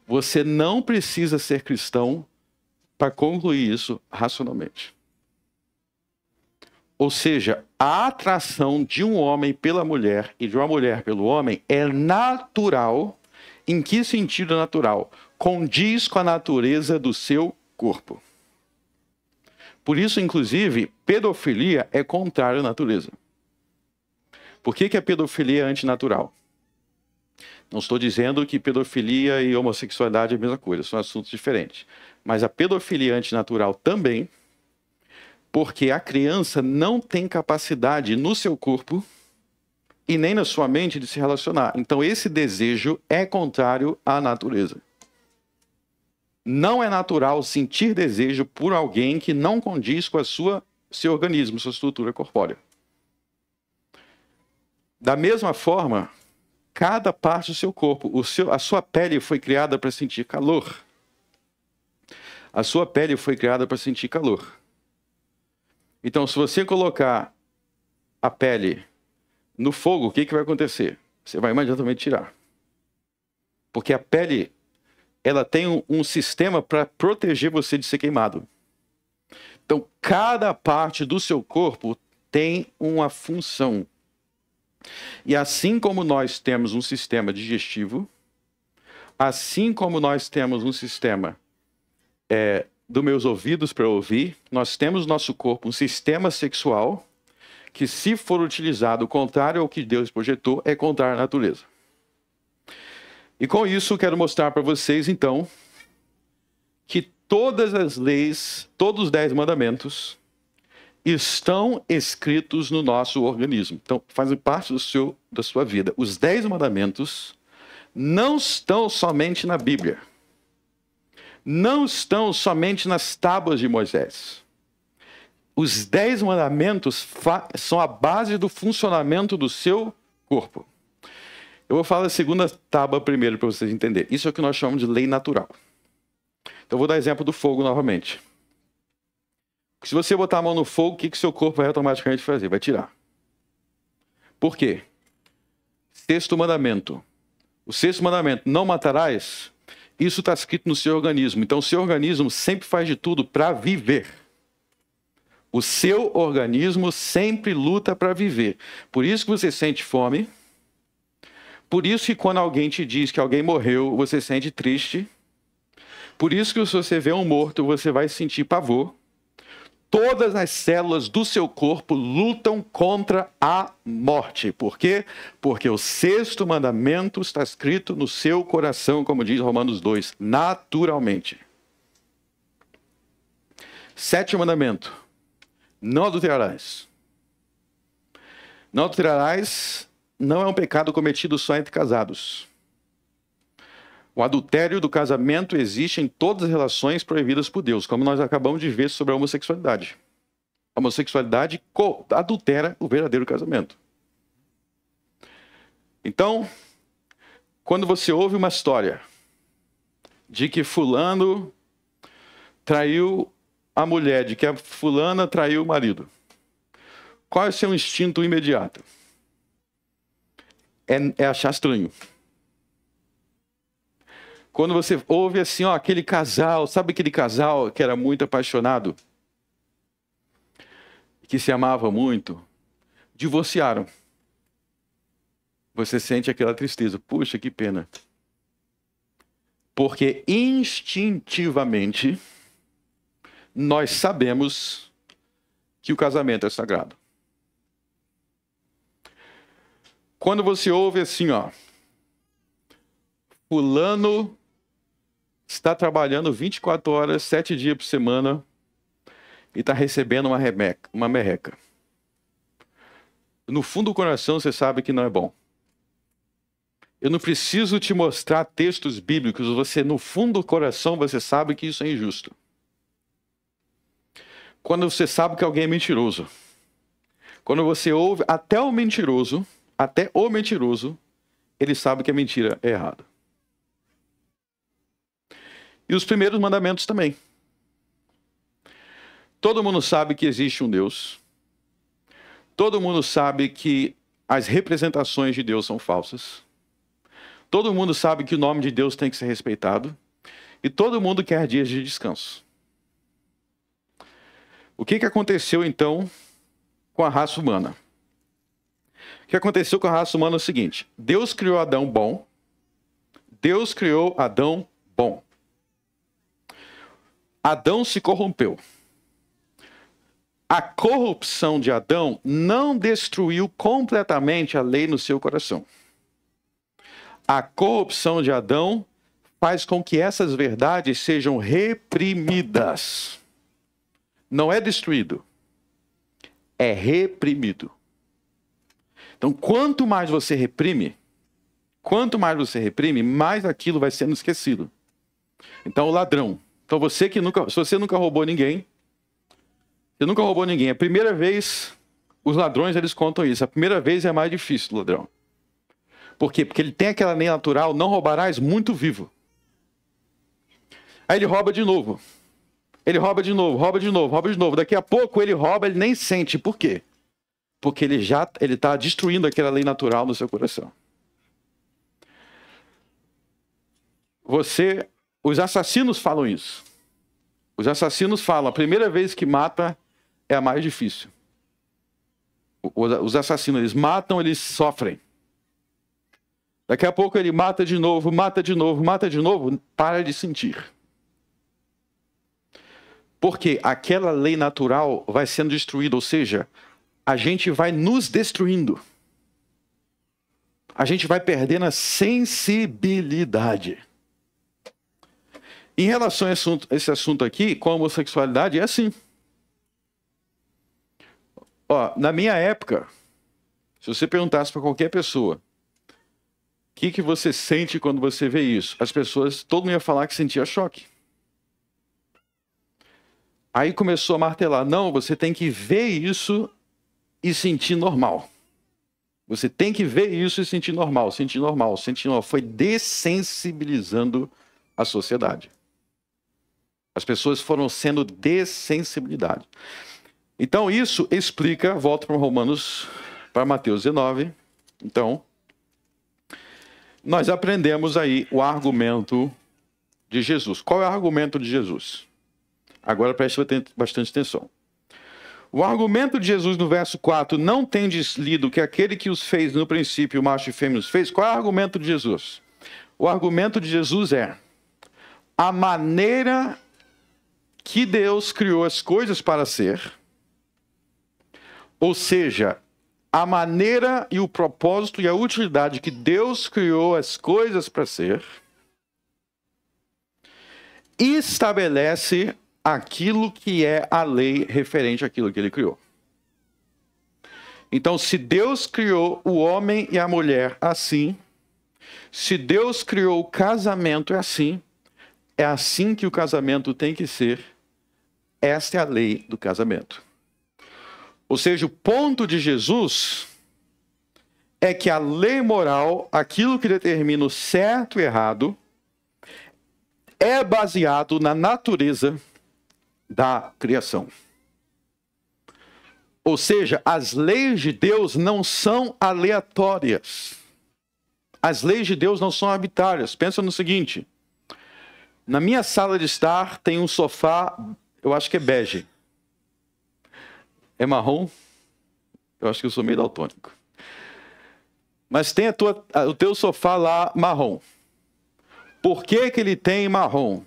Você não precisa ser cristão para concluir isso racionalmente. Ou seja, a atração de um homem pela mulher e de uma mulher pelo homem é natural. Em que sentido natural? Condiz com a natureza do seu corpo. Por isso, inclusive, pedofilia é contrária à natureza. Por que a pedofilia é antinatural? Não estou dizendo que pedofilia e homossexualidade é a mesma coisa, são assuntos diferentes. Mas a pedofilia é antinatural também, porque a criança não tem capacidade no seu corpo e nem na sua mente de se relacionar. Então esse desejo é contrário à natureza. Não é natural sentir desejo por alguém que não condiz com seu organismo, sua estrutura corpórea. Da mesma forma, cada parte do seu corpo, a sua pele foi criada para sentir calor. A sua pele foi criada para sentir calor. Então, se você colocar a pele no fogo, o que vai acontecer? Você vai imediatamente tirar. Porque a pele, ela tem um sistema para proteger você de ser queimado. Então, cada parte do seu corpo tem uma função. E assim como nós temos um sistema digestivo, assim como nós temos um sistema dos meus ouvidos para ouvir, nós temos no nosso corpo um sistema sexual que, se for utilizado contrário ao que Deus projetou, é contrário à natureza. E com isso, eu quero mostrar para vocês, então, que todas as leis, todos os 10 mandamentos, estão escritos no nosso organismo. Então, fazem parte da sua vida. Os 10 mandamentos não estão somente na Bíblia. Não estão somente nas tábuas de Moisés. Os 10 mandamentos são a base do funcionamento do seu corpo. Eu vou falar da segunda tábua primeiro para vocês entenderem. Isso é o que nós chamamos de lei natural. Então, eu vou dar exemplo do fogo novamente. Se você botar a mão no fogo, o que seu corpo vai automaticamente fazer? Vai tirar. Por quê? Sexto mandamento. O sexto mandamento, não matarás, isso está escrito no seu organismo. Então, o seu organismo sempre faz de tudo para viver. O seu organismo sempre luta para viver. Por isso que você sente fome. Por isso que quando alguém te diz que alguém morreu, você se sente triste. Por isso que se você vê um morto, você vai sentir pavor. Todas as células do seu corpo lutam contra a morte. Por quê? Porque o sexto mandamento está escrito no seu coração, como diz Romanos 2, naturalmente. Sétimo mandamento. Não adulterarás. Não adulterarás não é um pecado cometido só entre casados. O adultério do casamento existe em todas as relações proibidas por Deus, como nós acabamos de ver sobre a homossexualidade. A homossexualidade adultera o verdadeiro casamento. Então, quando você ouve uma história de que fulano traiu a mulher, de que a fulana traiu o marido, qual é o seu instinto imediato? É achar estranho. Quando você ouve assim, ó, aquele casal, sabe aquele casal que era muito apaixonado, que se amava muito, divorciaram. Você sente aquela tristeza. Puxa, que pena. Porque instintivamente nós sabemos que o casamento é sagrado. Quando você ouve assim, ó, fulano está trabalhando 24 horas, 7 dias por semana e está recebendo uma merreca. No fundo do coração você sabe que não é bom. Eu não preciso te mostrar textos bíblicos, no fundo do coração você sabe que isso é injusto. Quando você sabe que alguém é mentiroso. Quando você ouve até o mentiroso, ele sabe que a mentira é errada. E os primeiros mandamentos também. Todo mundo sabe que existe um Deus. Todo mundo sabe que as representações de Deus são falsas. Todo mundo sabe que o nome de Deus tem que ser respeitado. E todo mundo quer dias de descanso. O que aconteceu então com a raça humana? O que aconteceu com a raça humana é o seguinte: Deus criou Adão bom. Deus criou Adão bom. Adão se corrompeu. A corrupção de Adão não destruiu completamente a lei no seu coração. A corrupção de Adão faz com que essas verdades sejam reprimidas. Não é destruído, é reprimido. Então, quanto mais você reprime, mais aquilo vai sendo esquecido. Então, o ladrão. Então, se você nunca roubou ninguém, a primeira vez, os ladrões, eles contam isso. A primeira vez é mais difícil do ladrão. Por quê? Porque ele tem aquela lei natural, não roubarás, muito vivo. Aí ele rouba de novo. Ele rouba de novo. Daqui a pouco ele rouba, ele nem sente. Por quê? Porque ele está destruindo aquela lei natural no seu coração. Os assassinos falam isso. Os assassinos falam, a primeira vez que mata é a mais difícil. Os assassinos, eles matam, eles sofrem. Daqui a pouco ele mata de novo, para de sentir. Porque aquela lei natural vai sendo destruída, ou seja, a gente vai nos destruindo. A gente vai perdendo a sensibilidade. Em relação a esse assunto aqui, com a homossexualidade, é assim. Na minha época, se você perguntasse para qualquer pessoa, o que você sente quando você vê isso? Todo mundo ia falar que sentia choque. Aí começou a martelar, não, você tem que ver isso e sentir normal. Você tem que ver isso e sentir normal. Foi dessensibilizando a sociedade. As pessoas foram sendo dessensibilizadas. Então isso explica, volto para Mateus 19. Então, nós aprendemos aí o argumento de Jesus. Qual é o argumento de Jesus? Agora preste bastante atenção. O argumento de Jesus no verso 4, não tendes lido que aquele que os fez no princípio, macho e fêmea os fez? Qual é o argumento de Jesus? O argumento de Jesus é a maneira que Deus criou as coisas para ser, ou seja, a maneira e o propósito e a utilidade que Deus criou as coisas para ser, estabelece aquilo que é a lei referente àquilo que ele criou. Então, se Deus criou o homem e a mulher assim, se Deus criou o casamento é assim que o casamento tem que ser. Esta é a lei do casamento. Ou seja, o ponto de Jesus é que a lei moral, aquilo que determina o certo e errado, é baseado na natureza da criação. Ou seja, as leis de Deus não são aleatórias. As leis de Deus não são arbitrárias. Pensa no seguinte, na minha sala de estar tem um sofá, eu acho que é bege. É marrom? Eu acho que eu sou meio daltônico. Mas tem o teu sofá lá marrom. Por que ele tem marrom?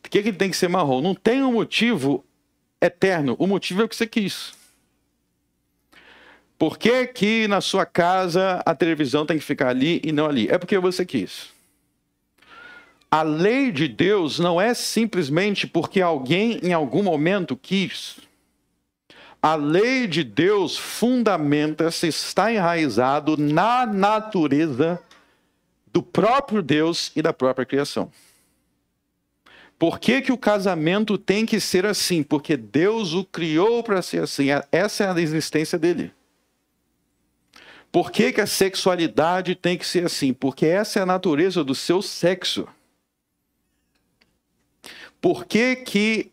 Por que ele tem que ser marrom? Não tem um motivo eterno. O motivo é o que você quis. Por que na sua casa a televisão tem que ficar ali e não ali? É porque você quis. A lei de Deus não é simplesmente porque alguém em algum momento quis. A lei de Deus fundamenta-se, está enraizado na natureza do próprio Deus e da própria criação. Por que o casamento tem que ser assim? Porque Deus o criou para ser assim. Essa é a existência dele. Por que a sexualidade tem que ser assim? Porque essa é a natureza do seu sexo. Por que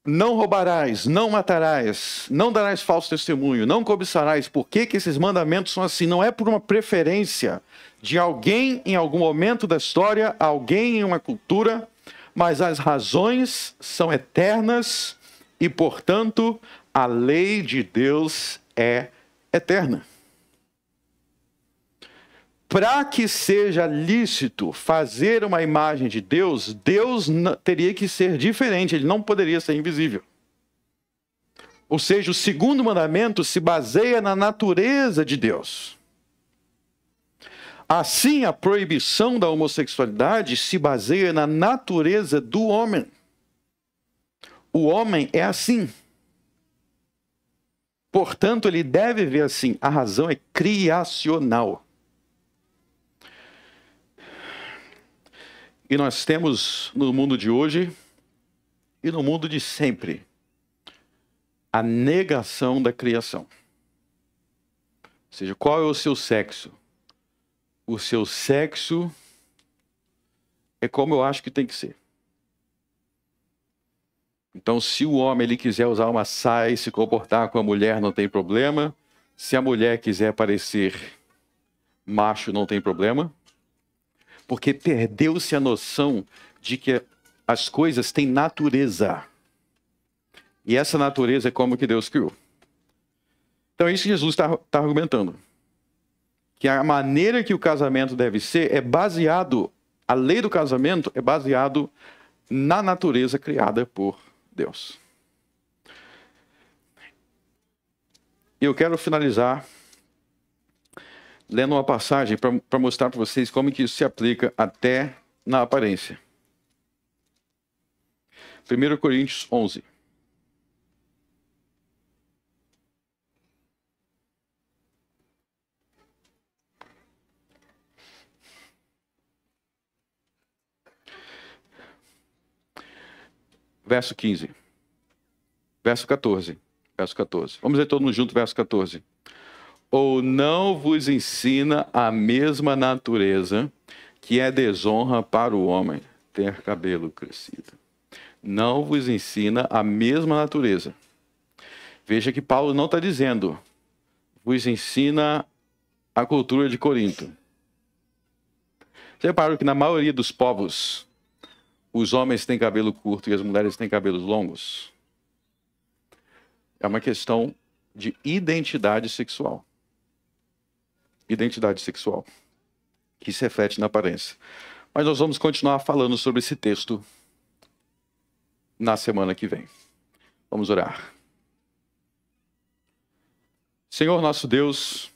não roubarás, não matarás, não darás falso testemunho, não cobiçarás? Por que esses mandamentos são assim? Não é por uma preferência de alguém em algum momento da história, alguém em uma cultura, mas as razões são eternas e, portanto, a lei de Deus é eterna. Para que seja lícito fazer uma imagem de Deus, Deus teria que ser diferente, ele não poderia ser invisível. Ou seja, o segundo mandamento se baseia na natureza de Deus. Assim, a proibição da homossexualidade se baseia na natureza do homem. O homem é assim. Portanto, ele deve ver assim, a razão é criacional. E nós temos no mundo de hoje e no mundo de sempre a negação da criação. Ou seja, qual é o seu sexo? O seu sexo é como eu acho que tem que ser. Então, se o homem ele quiser usar uma saia e se comportar com a mulher, não tem problema. Se a mulher quiser parecer macho, não tem problema. Porque perdeu-se a noção de que as coisas têm natureza. E essa natureza é como que Deus criou. Então, é isso que Jesus está argumentando. Que a maneira que o casamento deve ser é baseado, a lei do casamento é baseado na natureza criada por Deus. E eu quero finalizar lendo uma passagem para mostrar para vocês como que isso se aplica até na aparência. 1 Coríntios 11. Verso 15. Verso 14. Verso 14. Vamos ler todo mundo junto, verso 14. Ou não vos ensina a mesma natureza que é desonra para o homem ter cabelo crescido. Não vos ensina a mesma natureza. Veja que Paulo não está dizendo, vos ensina a cultura de Corinto. Você reparou que na maioria dos povos, os homens têm cabelo curto e as mulheres têm cabelos longos? É uma questão de identidade sexual. Identidade sexual, que se reflete na aparência. Mas nós vamos continuar falando sobre esse texto na semana que vem. Vamos orar. Senhor nosso Deus,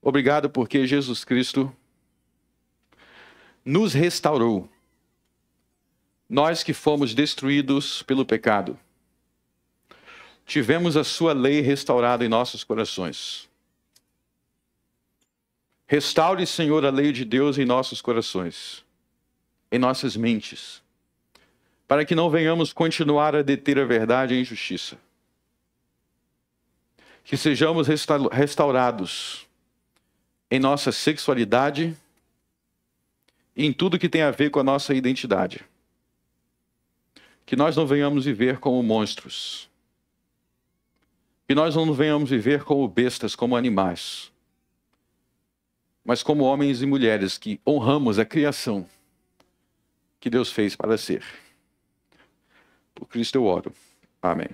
obrigado porque Jesus Cristo nos restaurou. Nós que fomos destruídos pelo pecado, tivemos a sua lei restaurada em nossos corações. Restaure, Senhor, a lei de Deus em nossos corações, em nossas mentes, para que não venhamos continuar a deter a verdade e a injustiça. Que sejamos restaurados em nossa sexualidade e em tudo que tem a ver com a nossa identidade. Que nós não venhamos viver como monstros. Que nós não venhamos viver como bestas, como animais, mas como homens e mulheres que honramos a criação que Deus fez para ser. Por Cristo eu oro. Amém.